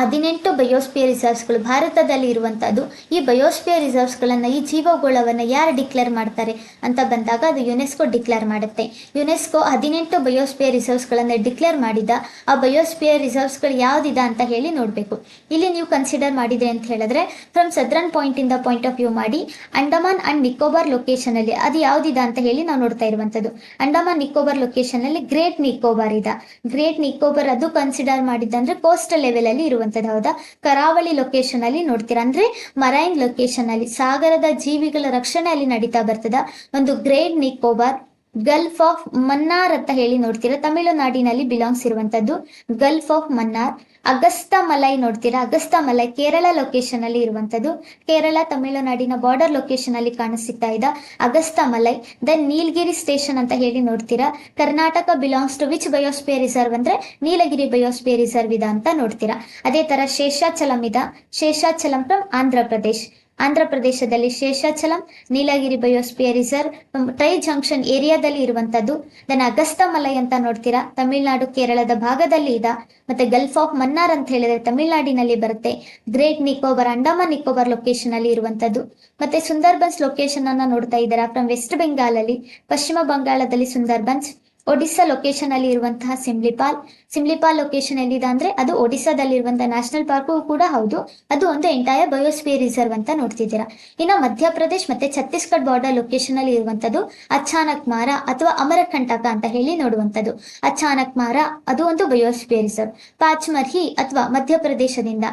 18 ಬಯೋಸ್ಪಿಯರ್ ರಿಸರ್ವ್ಸ್ಗಳು ಭಾರತದಲ್ಲಿ ಇರುವಂಥದ್ದು. ಈ ಬಯೋಸ್ಪಿಯರ್ ರಿಸರ್ವ್ಸ್ಗಳನ್ನು, ಈ ಜೀವಗೋಳವನ್ನು ಯಾರು ಡಿಕ್ಲೇರ್ ಮಾಡ್ತಾರೆ ಅಂತ ಬಂದಾಗ ಅದು ಯುನೆಸ್ಕೋ ಡಿಕ್ಲೇರ್ ಮಾಡುತ್ತೆ. ಯುನೆಸ್ಕೋ 18 ಬಯೋಸ್ಪಿಯರ್ ರಿಸರ್ವ್ಸ್ಗಳನ್ನು ಡಿಕ್ಲೇರ್ ಮಾಡಿದ. ಆ ಬಯೋಸ್ಪಿಯರ್ ರಿಸರ್ವ್ಸ್ಗಳು ಯಾವುದಿದೆ ಅಂತ ಹೇಳಿ ನೋಡಬೇಕು. ಇಲ್ಲಿ ನೀವು ಕನ್ಸಿಡರ್ ಮಾಡಿದ್ರೆ ಅಂತ ಹೇಳಿದ್ರೆ, ಫ್ರಮ್ ಸದರ್ನ್ ಪಾಯಿಂಟಿಂದ ಪಾಯಿಂಟ್ ಆಫ್ ವ್ಯೂ ಮಾಡಿ, ಅಂಡಮಾನ್ ಅಂಡ್ ನಿಕೋಬಾರ್ ಲೊಕೇಶನಲ್ಲಿ ಅದು ಯಾವುದಿದೆ ಅಂತ ಹೇಳಿ ನಾವು ನೋಡ್ತಾ ಇರುವಂಥದ್ದು. ಅಂಡಮಾನ್ ನಿಕೋಬಾರ್ ಲೊಕೇಶನಲ್ಲಿ ಗ್ರೇಟ್ ನಿಕೋಬಾರ್ ಇದೆ. ಗ್ರೇಟ್ ನಿಕೋಬಾರ್ ಅದು ಕನ್ಸಿಡರ್ ಮಾಡಿದ್ದಂದ್ರೆ ಕೋಸ್ಟಲ್ ಲೆವೆಲ್ ಅಲ್ಲಿ ಇರುವಂಥದ್ದು. ಹೌದಾ, ಕರಾವಳಿ ಲೊಕೇಶನ್ ಅಲ್ಲಿ ನೋಡ್ತೀರಾ, ಅಂದ್ರೆ ಮರೈನ್ ಲೊಕೇಶನ್ ಅಲ್ಲಿ ಸಾಗರದ ಜೀವಿಗಳ ರಕ್ಷಣೆ ಅಲ್ಲಿ ನಡೀತಾ ಬರ್ತದ. ಒಂದು great Nicobar, gulf of Mannar ಅಂತ ಹೇಳಿ ನೋಡ್ತೀರಾ, ತಮಿಳುನಾಡಿನಲ್ಲಿ ಬಿಲಾಂಗ್ಸ್ ಇರುವಂತದ್ದು ಗಲ್ಫ್ ಆಫ್ ಮನ್ನಾರ್. ಅಗಸ್ತ ಮಲೈ ನೋಡ್ತೀರಾ, ಅಗಸ್ತ ಮಲೈ ಕೇರಳ ಲೊಕೇಶನ್ ಅಲ್ಲಿ ಇರುವಂತದ್ದು. ಕೇರಳ ತಮಿಳುನಾಡಿನ ಬಾರ್ಡರ್ ಲೊಕೇಶನ್ ಅಲ್ಲಿ ಕಾಣಿಸ್ತಾ ಇದೆ ಅಗಸ್ತ ಮಲೈ. ದೆನ್ ನೀಲಗಿರಿ ಸ್ಟೇಷನ್ ಅಂತ ಹೇಳಿ ನೋಡ್ತೀರಾ, Karnataka belongs to which biosphere reserve ಅಂದ್ರೆ ನೀಲಗಿರಿ ಬಯೋಸ್ಪಿಯರ್ ರಿಸರ್ವ್ ಇದೆ ಅಂತ ನೋಡ್ತೀರಾ. ಅದೇ ತರ ಶೇಷಾಚಲಂ ಇದೆ, ಶೇಷಾಚಲಂ ಫ್ರಮ್ ಆಂಧ್ರ ಪ್ರದೇಶ್. ಆಂಧ್ರ ಪ್ರದೇಶದಲ್ಲಿ ಶೇಷಾಚಲಂ ನೀಲಗಿರಿ ಬಯೋಸ್ಪಿಯರ್ ರಿಸರ್ವ್ ಟ್ರೈ ಜಂಕ್ಷನ್ ಏರಿಯಾದಲ್ಲಿ ಇರುವಂತದ್ದು. ದೆನ್ ಅಗಸ್ತ ಮಲೈ ಅಂತ ನೋಡ್ತೀರಾ, ತಮಿಳುನಾಡು ಕೇರಳದ ಭಾಗದಲ್ಲಿ ಇದೆ. ಮತ್ತೆ ಗಲ್ಫ್ ಆಫ್ ಮನ್ನಾರ್ ಅಂತ ಹೇಳಿದ್ರೆ ತಮಿಳುನಾಡಿನಲ್ಲಿ ಬರುತ್ತೆ. ಗ್ರೇಟ್ ನಿಕೋಬಾರ್ ಅಂಡಮಾನ್ ನಿಕೋಬಾರ್ ಲೊಕೇಶನ್ ಅಲ್ಲಿ ಇರುವಂತದ್ದು. ಮತ್ತೆ ಸುಂದರ್ಬನ್ಸ್ ಲೊಕೇಶನ್ ಅನ್ನ ನೋಡ್ತಾ ಇದ್ದೀರಾ, ಫ್ರಮ್ ವೆಸ್ಟ್ ಬೆಂಗಾಲ್ ಅಲ್ಲಿ, ಪಶ್ಚಿಮ ಬಂಗಾಳದಲ್ಲಿ ಸುಂದರ್ಬನ್ಸ್. ಒಡಿಸ್ಸಾ ಲೊಕೇಶನ್ ಅಲ್ಲಿ ಇರುವಂತಹ ಸಿಮ್ಲಿಪಾಲ್. ಸಿಮ್ಲಿಪಾಲ್ ಲೊಕೇಶನ್ ಎಲ್ಲಿದೆ ಅಂದ್ರೆ ಅದು ಒಡಿಸ್ಸಾದಲ್ಲಿರುವಂತಹ ನ್ಯಾಷನಲ್ ಪಾರ್ಕು ಕೂಡ ಹೌದು. ಅದು ಒಂದು ಎಂಟೈರ್ ಬಯೋಸ್ಪಿಯರ್ ರಿಸರ್ವ್ ಅಂತ ನೋಡ್ತಿದ್ದೀರಾ. ಇನ್ನು ಮಧ್ಯಪ್ರದೇಶ್ ಮತ್ತೆ ಛತ್ತೀಸ್ಗಢ ಬಾರ್ಡರ್ ಲೊಕೇಶನ್ ಅಲ್ಲಿ ಇರುವಂತದ್ದು ಅಚಾನಕ್ ಮಾರ ಅಥವಾ ಅಮರಕಂಟಕ ಅಂತ ಹೇಳಿ ನೋಡುವಂಥದ್ದು. ಅಚಾನಕ್ ಮಾರ ಅದು ಒಂದು ಬಯೋಸ್ಪಿಯರ್ ರಿಸರ್ವ್. ಪಾಚ್ಮರ್ಹಿ ಅಥವಾ ಮಧ್ಯಪ್ರದೇಶದಿಂದ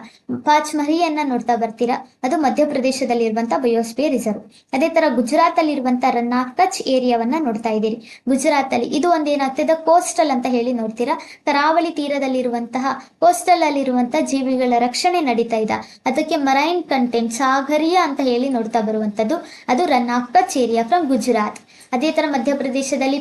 ಪಾಚ್ಮರ್ಹಿಯನ್ನ ನೋಡ್ತಾ ಬರ್ತೀರಾ, ಅದು ಮಧ್ಯಪ್ರದೇಶದಲ್ಲಿ ಇರುವಂತಹ ಬಯೋಸ್ಪಿಯರ್ ರಿಸರ್ವ್. ಅದೇ ತರ ಗುಜರಾತ್ ಅಲ್ಲಿ ಇರುವಂತಹ ರನ್ ಆಫ್ ಕಚ್ ಏರಿಯಾವನ್ನ ನೋಡ್ತಾ ಇದ್ದೀರಿ. ಗುಜರಾತ್ ಅಲ್ಲಿ ಇದು ಒಂದೇನಾಗ್ತದೆ ಕೋಸ್ಟಲ್ ಅಂತ ಹೇಳಿ ನೋಡ್ತೀರಾ, ಕರಾವಳಿ ತೀರದಲ್ಲಿರುವಂತಹ ಕೋಸ್ಟಲ್ ಅಲ್ಲಿರುವಂತಹ ಜೀವಿಗಳ ರಕ್ಷಣೆ ನಡೀತಾ ಇದೆ. ಅದಕ್ಕೆ ಮರೈನ್ ಕಂಟೆಂಟ್ ಸಾಗರೀಯ ಅಂತ ಹೇಳಿ ನೋಡ್ತಾ ಬರುವಂತದ್ದು ಅದು run of Kutch area from Gujarat. ಅದೇ ತರ ಮಧ್ಯಪ್ರದೇಶದಲ್ಲಿ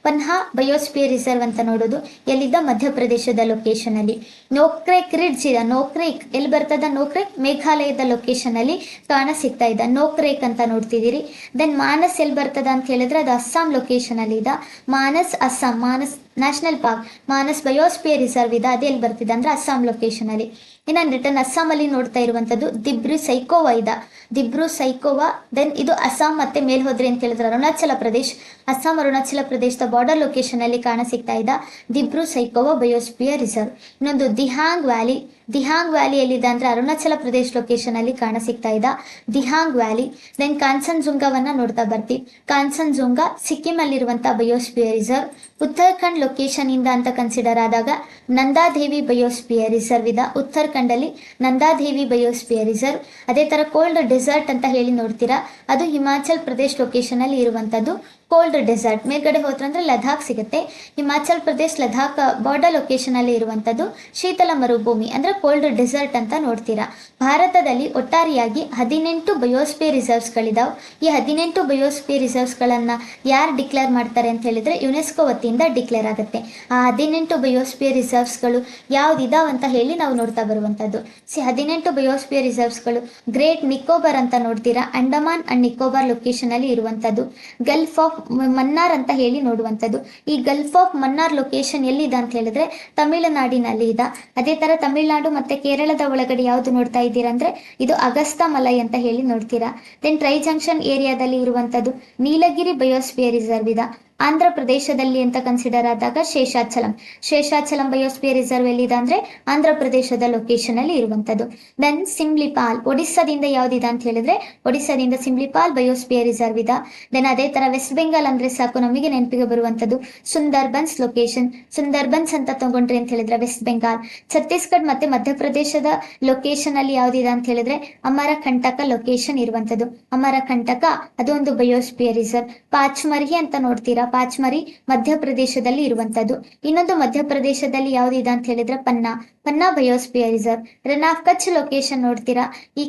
ಪನ್ಹಾ ಬಯೋಸ್ಪಿಯರ್ ರಿಸರ್ವ್ ಅಂತ ನೋಡೋದು ಎಲ್ಲಿದ್ದ ಮಧ್ಯಪ್ರದೇಶದ ಲೊಕೇಶನ್ ಅಲ್ಲಿ. ನೋಕ್ರೇಕ್ ರಿಡ್ಜ್ ಇದೆ, ನೋಕ್ರೇಕ್ ಎಲ್ಲಿ ಬರ್ತದ, ನೋಕ್ರೇಕ್ ಮೇಘಾಲಯದ ಲೊಕೇಶನ್ ಅಲ್ಲಿ ಕಾಣ ಸಿಗ್ತಾ ಇದೆ, ನೋಕ್ರೇಕ್ ಅಂತ ನೋಡ್ತಿದ್ದೀರಿ. ದೆನ್ ಮಾನಸ್ ಎಲ್ಲಿ ಬರ್ತದ ಅಂತ ಹೇಳಿದ್ರೆ ಅದು ಅಸ್ಸಾಂ ಲೊಕೇಶನ್ ಅಲ್ಲಿ ಇದೆ. Manas Assam, Manas national park, Manas biosphere reserve ಇದೆ, ಅದೇ ಎಲ್ಲಿ ಬರ್ತಿದೆ ಅಂದ್ರೆ ಅಸ್ಸಾಂ ಲೊಕೇಶನ್ ಅಲ್ಲಿ. ಇನ್ನು ರಿಟರ್ನ್ ಅಸ್ಸಾಂ ಅಲ್ಲಿ ನೋಡ್ತಾ ಇರುವಂತದ್ದು ದಿಬ್ರು ಸೈಕೋವಾ ಇದೆ, ದಿಬ್ರು ಸೈಕೋವಾ. ದೆನ್ ಇದು ಅಸ್ಸಾಂ ಮತ್ತೆ ಮೇಲ್ ಹೋದ್ರಿ ಅಂತ ಹೇಳಿದ್ರೆ ಅರುಣಾಚಲ ಪ್ರದೇಶ್, ಅಸ್ಸಾಂ ಅರುಣಾಚಲ ಪ್ರದೇಶದ ಬಾರ್ಡರ್ ಲೊಕೇಶನ್ ಅಲ್ಲಿ ಕಾಣ ಸಿಗ್ತಾ ಇದೆ ದಿಬ್ರು ಸೈಕೋವಾ ಬಯೋಸ್ಪಿಯರ್ ರಿಸರ್ವ್. ಇನ್ನೊಂದು ದಿಹಾಂಗ್ ವ್ಯಾಲಿ, ದಿಹಾಂಗ್ ವ್ಯಾಲಿ ಎಲ್ಲಿದೆ ಅಂದ್ರೆ ಅರುಣಾಚಲ ಪ್ರದೇಶ್ ಲೊಕೇಶನ್ ಅಲ್ಲಿ ಕಾಣ ಸಿಗ್ತಾ ಇದೆ ದಿಹಾಂಗ್ ವ್ಯಾಲಿ. ದೆನ್ ಕಾಂಚನಜುಂಗವನ್ನ ನೋಡ್ತಾ ಬರ್ತೀವಿ, ಕಾಂಚನಜುಂಗ ಸಿಕ್ಕಿಂ ಅಲ್ಲಿರುವಂತಹ ಬಯೋಸ್ಪಿಯರ್ ರಿಸರ್ವ್. ಉತ್ತರಾಖಂಡ್ ಲೊಕೇಶನ್ ಇಂದ ಅಂತ ಕನ್ಸಿಡರ್ ಆದಾಗ ನಂದಾದೇವಿ ಬಯೋಸ್ಪಿಯರ್ ರಿಸರ್ವ್ ಇದೆ, ಉತ್ತರಾಖಂಡ್ ಅಲ್ಲಿ ನಂದಾದೇವಿ ಬಯೋಸ್ಪಿಯರ್ ರಿಸರ್ವ್. ಅದೇ ತರ ಕೋಲ್ಡ್ ಡೆಸರ್ಟ್ ಅಂತ ಹೇಳಿ ನೋಡ್ತೀರಾ, ಅದು ಹಿಮಾಚಲ್ ಪ್ರದೇಶ್ ಲೊಕೇಶನ್ ಅಲ್ಲಿ ಇರುವಂತದ್ದು ಕೋಲ್ಡ್ ಡೆಸರ್ಟ್. ಮೇಲ್ಗಡೆ ಹೋದ್ರೆ ಅಂದ್ರೆ ಲದಾಖ್ ಸಿಗುತ್ತೆ, ಹಿಮಾಚಲ್ ಪ್ರದೇಶ್ ಲದಾಖ್ ಬಾರ್ಡರ್ ಲೊಕೇಶನ್ ಅಲ್ಲಿ ಇರುವಂತದ್ದು ಶೀತಲ ಮರುಭೂಮಿ ಅಂದ್ರೆ ಕೋಲ್ಡ್ ಡೆಸರ್ಟ್ ಅಂತ ನೋಡ್ತೀರಾ. ಭಾರತದಲ್ಲಿ ಒಟ್ಟಾರೆಯಾಗಿ 18 ಬಯೋಸ್ಪಿಯರ್ ರಿಸರ್ವ್ಸ್ಗಳಿದಾವೆ. ಈ 18 ಬಯೋಸ್ಪಿಯರ್ ರಿಸರ್ವ್ಸ್ಗಳನ್ನು ಯಾರು ಡಿಕ್ಲೇರ್ ಮಾಡ್ತಾರೆ ಅಂತ ಹೇಳಿದ್ರೆ ಯುನೆಸ್ಕೋ ವತಿಯಿಂದ ಡಿಕ್ಲೇರ್ ಆಗುತ್ತೆ. ಆ 18 ಬಯೋಸ್ಪಿಯರ್ ರಿಸರ್ವ್ಸ್ಗಳು ಯಾವ್ದಿದಾವೆ ಅಂತ ಹೇಳಿ ನಾವು ನೋಡ್ತಾ ಬರುವಂಥದ್ದು. 18 ಬಯೋಸ್ಪಿಯರ್ ರಿಸರ್ವ್ಸ್ಗಳು ಗ್ರೇಟ್ ನಿಕೋಬಾರ್ ಅಂತ ನೋಡ್ತೀರಾ, ಅಂಡಮಾನ್ ಅಂಡ್ ನಿಕೋಬಾರ್ ಲೊಕೇಶನ್ ಅಲ್ಲಿ ಇರುವಂಥದ್ದು. ಗಲ್ಫ್ ಆಫ್ ಮನ್ನಾರ್ ಅಂತ ಹೇಳಿ ನೋಡುವಂಥದ್ದು. ಈ ಗಲ್ಫ್ ಆಫ್ ಮನ್ನಾರ್ ಲೊಕೇಶನ್ ಎಲ್ಲಿದೆ ಅಂತ ಹೇಳಿದ್ರೆ ತಮಿಳುನಾಡಿನಲ್ಲಿ ಇದೆ. ಅದೇ ತರ ತಮಿಳುನಾಡು ಮತ್ತೆ ಕೇರಳದ ಒಳಗಡೆ ಯಾವುದು ನೋಡ್ತಾ ಇದ್ದೀರಾ ಅಂದ್ರೆ ಇದು ಅಗಸ್ತ ಮಲೈ ಅಂತ ಹೇಳಿ ನೋಡ್ತೀರಾ. ದೆನ್ ಟ್ರೈ ಜಂಕ್ಷನ್ ಏರಿಯಾದಲ್ಲಿ ಇರುವಂತದ್ದು ನೀಲಗಿರಿ ಬಯೋಸ್ಪಿಯರ್ ರಿಸರ್ವ್ ಇದೆ. ಆಂಧ್ರ ಪ್ರದೇಶದಲ್ಲಿ ಅಂತ ಕನ್ಸಿಡರ್ ಆದಾಗ ಶೇಷಾಚಲಂ ಬಯೋಸ್ಪಿಯರ್ ರಿಸರ್ವ್ ಎಲ್ಲಿದೆ ಅಂದ್ರೆ ಆಂಧ್ರ ಪ್ರದೇಶದ ಲೊಕೇಶನ್ ಅಲ್ಲಿ ಇರುವಂತದ್ದು. ದೆನ್ ಸಿಮ್ಲಿಪಾಲ್ ಒಡಿಸ್ಸಾದಿಂದ ಯಾವ್ದಿದೆ ಅಂತ ಹೇಳಿದ್ರೆ ಒಡಿಸ್ಸಾದಿಂದ ಸಿಮ್ಲಿಪಾಲ್ ಬಯೋಸ್ಪಿಯರ್ ರಿಸರ್ವ್ ಇದೆ. ದೆನ್ ಅದೇ ತರ ವೆಸ್ಟ್ ಬೆಂಗಾಲ್ ಅಂದ್ರೆ ಸಾಕು ನಮಗೆ ನೆನಪಿಗೆ ಬರುವಂತದ್ದು ಸುಂದರ್ಬನ್ಸ್ ಲೊಕೇಶನ್. ಸುಂದರ್ಬನ್ಸ್ ಅಂತ ತಗೊಂಡ್ರಿ ಅಂತ ಹೇಳಿದ್ರೆ ವೆಸ್ಟ್ ಬೆಂಗಾಲ್. ಛತ್ತೀಸ್ಗಢ ಮತ್ತೆ ಮಧ್ಯಪ್ರದೇಶದ ಲೊಕೇಶನ್ ಅಲ್ಲಿ ಯಾವ್ದಿದೆ ಅಂತ ಹೇಳಿದ್ರೆ ಅಮರಕಂಟಕ ಲೊಕೇಶನ್ ಇರುವಂತದ್ದು. ಅಮರಕಂಟಕ ಅದು ಒಂದು ಬಯೋಸ್ಪಿಯರ್ ರಿಸರ್ವ್. ಪಾಚ್ಮರ್ಹಿ ಅಂತ ನೋಡ್ತೀರಾ, ಪಾಚ್ಮರಿ ಮಧ್ಯಪ್ರದೇಶದಲ್ಲಿ ಇರುವಂತದ್ದು. ಇನ್ನೊಂದು ಮಧ್ಯಪ್ರದೇಶದಲ್ಲಿ ಯಾವ್ದಿದೆ ಅಂತ ಹೇಳಿದ್ರೆ Panna biosphere reserve. Run of Kutch location ನೋಡ್ತೀರಾ, ಈ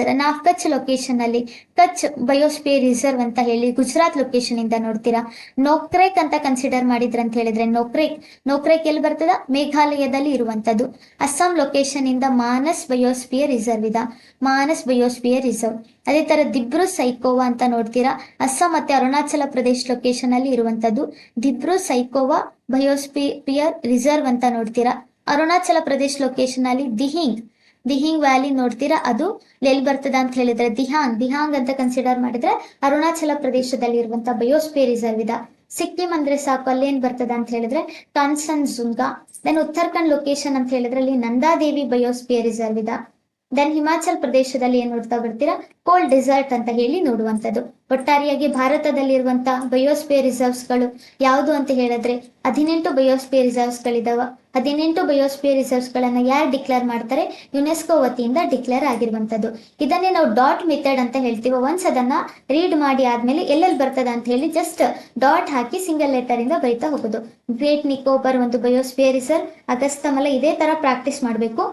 ರನ್ ಆಫ್ ಕಚ್ ಲೊಕೇಶನ್ ಅಲ್ಲಿ ಕಚ್ ಬಯೋಸ್ಪಿಯರ್ ರಿಸರ್ವ್ ಅಂತ ಹೇಳಿ ಗುಜರಾತ್ ಲೊಕೇಶನ್ ಇಂದ ನೋಡ್ತೀರಾ. ನೋಕ್ರೇಕ್ ಅಂತ ಕನ್ಸಿಡರ್ ಮಾಡಿದ್ರ ಅಂತ ಹೇಳಿದ್ರೆ ನೋಕ್ರೇಕ್ ಎಲ್ಲಿ ಬರ್ತದ, ಮೇಘಾಲಯದಲ್ಲಿ ಇರುವಂತದ್ದು. ಅಸ್ಸಾಂ ಲೊಕೇಶನ್ ಇಂದ ಮಾನಸ್ ಬಯೋಸ್ಪಿಯರ್ ರಿಸರ್ವ್ ಇದೆ, ಮಾನಸ್ ಬಯೋಸ್ಪಿಯರ್ ರಿಸರ್ವ್. ಅದೇ ತರ ದಿಬ್ರು ಸೈಕೋವಾ ಅಂತ ನೋಡ್ತೀರಾ, ಅಸ್ಸಾಂ ಮತ್ತೆ ಅರುಣಾಚಲ ಪ್ರದೇಶ್ ಲೊಕೇಶನ್ ಅಲ್ಲಿ ಇರುವಂತದ್ದು ದಿಬ್ರು ಸೈಕೋವಾ ಬಯೋಸ್ಪಿಯರ್ ರಿಸರ್ವ್ ಅಂತ ನೋಡ್ತೀರಾ. ಅರುಣಾಚಲ ಪ್ರದೇಶ್ ಲೊಕೇಶನ್ ಅಲ್ಲಿ ದಿಹಿಂಗ್ ವ್ಯಾಲಿ ನೋಡ್ತೀರಾ, ಅದು ಎಲ್ಲಿ ಬರ್ತದ ಅಂತ ಹೇಳಿದ್ರೆ ದಿಹಾಂಗ್ ಅಂತ ಕನ್ಸಿಡರ್ ಮಾಡಿದ್ರೆ ಅರುಣಾಚಲ ಪ್ರದೇಶದಲ್ಲಿ ಇರುವಂತ ಬಯೋಸ್ಪಿಯರ್ ರಿಸರ್ವ್ ಇದೆ. ಸಿಕ್ಕಿಂ ಅಂದ್ರೆ ಸಾಕು, ಅಲ್ಲೇನ್ ಬರ್ತದ ಅಂತ ಹೇಳಿದ್ರೆ ಕಾನ್ಸನ್ಜುಂಗಾ. ದೆನ್ ಉತ್ತರಾಖಂಡ್ ಲೊಕೇಶನ್ ಅಂತ ಹೇಳಿದ್ರೆ ಅಲ್ಲಿ ನಂದಾದೇವಿ ಬಯೋಸ್ಪಿಯರ್ ರಿಸರ್ವ್ ಇದೆ. ದೆನ್ ಹಿಮಾಚಲ್ ಪ್ರದೇಶದಲ್ಲಿ ಏನ್ ನೋಡ್ತಾ ಬರ್ತೀರಾ, ಕೋಲ್ಡ್ ಡೆಸರ್ಟ್ ಅಂತ ಹೇಳಿ ನೋಡುವಂಥದ್ದು. ಒಟ್ಟಾರೆಯಾಗಿ ಭಾರತದಲ್ಲಿರುವಂತ ಬಯೋಸ್ಪಿಯರ್ ರಿಸರ್ವ್ಸ್ ಗಳು ಯಾವುದು ಅಂತ ಹೇಳಿದ್ರೆ 18 ಬಯೋಸ್ಪಿಯರ್ ರಿಸರ್ವ್ಸ್ ಗಳಿದಾವ. 18 ಬಯೋಸ್ಪಿಯರ್ ರಿಸರ್ವ್ಸ್ ಗಳನ್ನ ಯಾರು ಡಿಕ್ಲೇರ್ ಮಾಡ್ತಾರೆ, ಯುನೆಸ್ಕೋ ವತಿಯಿಂದ ಡಿಕ್ಲೇರ್ ಆಗಿರುವಂತದ್ದು. ಇದನ್ನೇ ನಾವು ಡಾಟ್ ಮೆಥಡ್ ಅಂತ ಹೇಳ್ತೀವಿ. ಒನ್ಸ್ ಅದನ್ನ ರೀಡ್ ಮಾಡಿ ಆದ್ಮೇಲೆ ಎಲ್ಲೆಲ್ಲಿ ಬರ್ತದ ಅಂತ ಹೇಳಿ ಜಸ್ಟ್ ಡಾಟ್ ಹಾಕಿ ಸಿಂಗಲ್ ಲೆಟರ್ ಇಂದ ಬರಿತಾ ಹೋಗೋದು. ಗ್ರೇಟ್ ನಿಕೋಬಾರ್ ಒಂದು ಬಯೋಸ್ಪಿಯರ್ ರಿಸರ್ವ್. ಅಗಸ್ತಮಲ ಇದೇ ತರ ಪ್ರಾಕ್ಟೀಸ್ ಮಾಡಬೇಕು.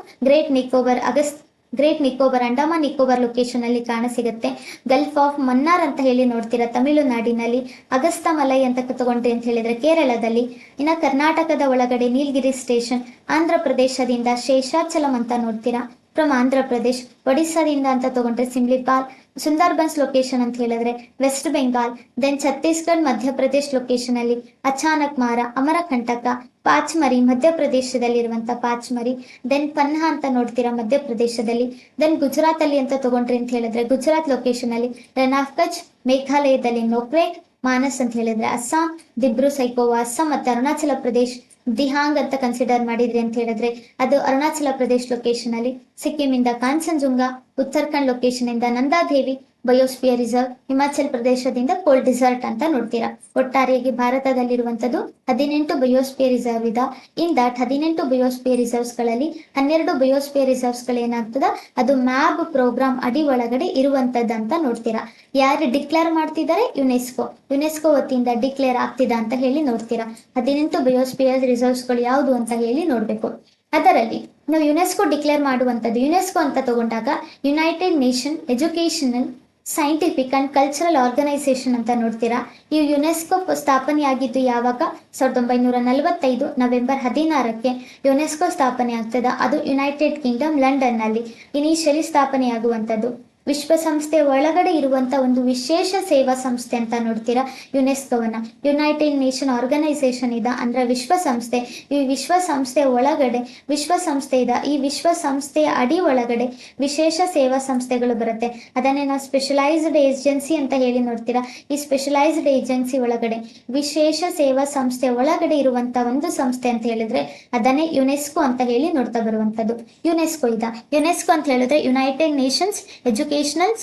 ಗ್ರೇಟ್ ನಿಕೋಬಾರ್ ಅಂಡಮಾನ್ ನಿಕೋಬಾರ್ ಲೊಕೇಶನ್ ಅಲ್ಲಿ ಕಾಣಸಿಗುತ್ತೆ. ಗಲ್ಫ್ ಆಫ್ ಮನ್ನಾರ್ ಅಂತ ಹೇಳಿ ನೋಡ್ತೀರಾ ತಮಿಳುನಾಡಿನಲ್ಲಿ. ಅಗಸ್ತ ಮಲೈ ಅಂತ ತಗೊಂಡ್ರಿ ಅಂತ ಹೇಳಿದ್ರೆ ಕೇರಳದಲ್ಲಿ. ಇನ್ನ ಕರ್ನಾಟಕದ ಒಳಗಡೆ ನೀಲಗಿರಿ ಸ್ಟೇಷನ್. ಆಂಧ್ರ ಪ್ರದೇಶದಿಂದ ಶೇಷಾಚಲಂ ಅಂತ ನೋಡ್ತೀರಾ ಫ್ರಮ್ ಆಂಧ್ರ ಪ್ರದೇಶ್. ಒಡಿಸ್ಸಾದಿಂದ ಅಂತ ತಗೊಂಡ್ರೆ ಸಿಮ್ಲಿಪಾಲ್. ಸುಂದರ್ಬನ್ಸ್ ಲೊಕೇಶನ್ ಅಂತ ಹೇಳಿದ್ರೆ west Bengal. Then Chhattisgarh Madhya Pradesh location ಅಲ್ಲಿ ಅಚಾನಕ್ ಮಾರ, ಅಮರಕಂಟಕ, ಪಾಚ್ಮರಿ ಮಧ್ಯಪ್ರದೇಶದಲ್ಲಿರುವಂತ ಪಾಚ್ಮರಿ. ದೆನ್ ಪನ್ಹಾ ಅಂತ ನೋಡ್ತೀರಾ ಮಧ್ಯಪ್ರದೇಶದಲ್ಲಿ. ದೆನ್ ಗುಜರಾತ್ ಅಲ್ಲಿ ಅಂತ ತಗೊಂಡ್ರಿ ಅಂತ ಹೇಳಿದ್ರೆ ಗುಜರಾತ್ ಲೊಕೇಶನ್ ಅಲ್ಲಿ ರನ್ ಆಫ್ ಕಚ್. ಮೇಘಾಲಯದಲ್ಲಿ ನೋಕ್ರೇಕ್. ಮಾನಸ್ ಅಂತ ಹೇಳಿದ್ರೆ ಅಸ್ಸಾಂ. ದಿಬ್ರು ಸೈಕೋವಾ ಅಸ್ಸಾಂ. ಮತ್ತೆ ಅರುಣಾಚಲ ಪ್ರದೇಶ್ ದಿಹಾಂಗ್ ಅಂತ ಕನ್ಸಿಡರ್ ಮಾಡಿದ್ರಿ ಅಂತ ಹೇಳಿದ್ರೆ ಅದು ಅರುಣಾಚಲ ಪ್ರದೇಶ್ ಲೊಕೇಶನ್ ಅಲ್ಲಿ. ಸಿಕ್ಕಿಂ ಇಂದ ಕಾಂಚನಜುಂಗಾ. ಉತ್ತರಾಖಂಡ್ ಲೊಕೇಶನ್ ಇಂದ ನಂದಾದೇವಿ ಬಯೋಸ್ಪಿಯರ್ ರಿಸರ್ವ್. ಹಿಮಾಚಲ್ ಪ್ರದೇಶದಿಂದ ಕೋಲ್ಡ್ ಡೆಸರ್ಟ್ ಅಂತ ನೋಡ್ತೀರಾ. ಒಟ್ಟಾರೆಯಾಗಿ ಭಾರತದಲ್ಲಿರುವಂತದ್ದು 18 ಬಯೋಸ್ಪಿಯರ್ ರಿಸರ್ವ್ ಇದೆ. ಇನ್ ದಟ್ 18 ಬಯೋಸ್ಪಿಯರ್ ರಿಸರ್ವ್ಸ್ ಗಳಲ್ಲಿ 12 ಬಯೋಸ್ಪಿಯರ್ ರಿಸರ್ವ್ಸ್ ಗಳು ಏನಾಗ್ತದ, ಅದು ಮ್ಯಾಬ್ ಪ್ರೋಗ್ರಾಮ್ ಅಡಿ ಒಳಗಡೆ ಇರುವಂತದ್ದು ಅಂತ ನೋಡ್ತೀರಾ. ಯಾರು ಡಿಕ್ಲೇರ್ ಮಾಡ್ತಿದ್ದಾರೆ, ಯುನೆಸ್ಕೋ ವತಿಯಿಂದ ಡಿಕ್ಲೇರ್ ಆಗ್ತಿದೆ ಅಂತ ಹೇಳಿ ನೋಡ್ತೀರಾ. 18 ಬಯೋಸ್ಪಿಯರ್ ರಿಸರ್ವ್ಸ್ ಗಳು ಯಾವುದು ಅಂತ ಹೇಳಿ ನೋಡ್ಬೇಕು. ಅದರಲ್ಲಿ ನಾವು ಯುನೆಸ್ಕೋ ಡಿಕ್ಲೇರ್ ಮಾಡುವಂಥದ್ದು, ಯುನೆಸ್ಕೋ ಅಂತ ತಗೊಂಡಾಗ united nation educational scientific and cultural organisation ಅಂತ ನೋಡ್ತೀರಾ. ಈ ಯುನೆಸ್ಕೋ ಸ್ಥಾಪನೆಯಾಗಿದ್ದು ಯಾವಾಗ, 1945 ನವೆಂಬರ್ 16ಕ್ಕೆ ಯುನೆಸ್ಕೋ ಸ್ಥಾಪನೆ ಆಗ್ತದ. ಅದು ಯುನೈಟೆಡ್ ಕಿಂಗ್ಡಮ್ ಲಂಡನ್ ನಲ್ಲಿ ಇನಿಷಿಯಲಿ ಸ್ಥಾಪನೆಯಾಗುವಂಥದ್ದು. ವಿಶ್ವಸಂಸ್ಥೆ ಒಳಗಡೆ ಇರುವಂತ ಒಂದು ವಿಶೇಷ ಸೇವಾ ಸಂಸ್ಥೆ ಅಂತ ನೋಡ್ತೀರಾ ಯುನೆಸ್ಕೋವನ್ನ. ಯುನೈಟೆಡ್ ನೇಷನ್ ಆರ್ಗನೈಸೇಷನ್ ಇದೆ ಅಂದ್ರೆ ವಿಶ್ವಸಂಸ್ಥೆ. ಈ ವಿಶ್ವಸಂಸ್ಥೆ ಒಳಗಡೆ ವಿಶ್ವಸಂಸ್ಥೆ ಇದೆ. ಈ ವಿಶ್ವಸಂಸ್ಥೆಯ ಅಡಿ ಒಳಗಡೆ ವಿಶೇಷ ಸೇವಾ ಸಂಸ್ಥೆಗಳು ಬರುತ್ತೆ. ಅದನ್ನೇ ನಾವು ಸ್ಪೆಷಲೈಸ್ಡ್ ಏಜೆನ್ಸಿ ಅಂತ ಹೇಳಿ ನೋಡ್ತೀರಾ. ಈ ಸ್ಪೆಷಲೈಸ್ಡ್ ಏಜೆನ್ಸಿ ಒಳಗಡೆ ವಿಶೇಷ ಸೇವಾ ಸಂಸ್ಥೆ ಒಳಗಡೆ ಇರುವಂತ ಒಂದು ಸಂಸ್ಥೆ ಅಂತ ಹೇಳಿದ್ರೆ ಅದನ್ನೇ ಯುನೆಸ್ಕೋ ಅಂತ ಹೇಳಿ ನೋಡ್ತಾ ಬರುವಂತದ್ದು. ಯುನೆಸ್ಕೋ ಅಂತ ಹೇಳಿದ್ರೆ united nations educational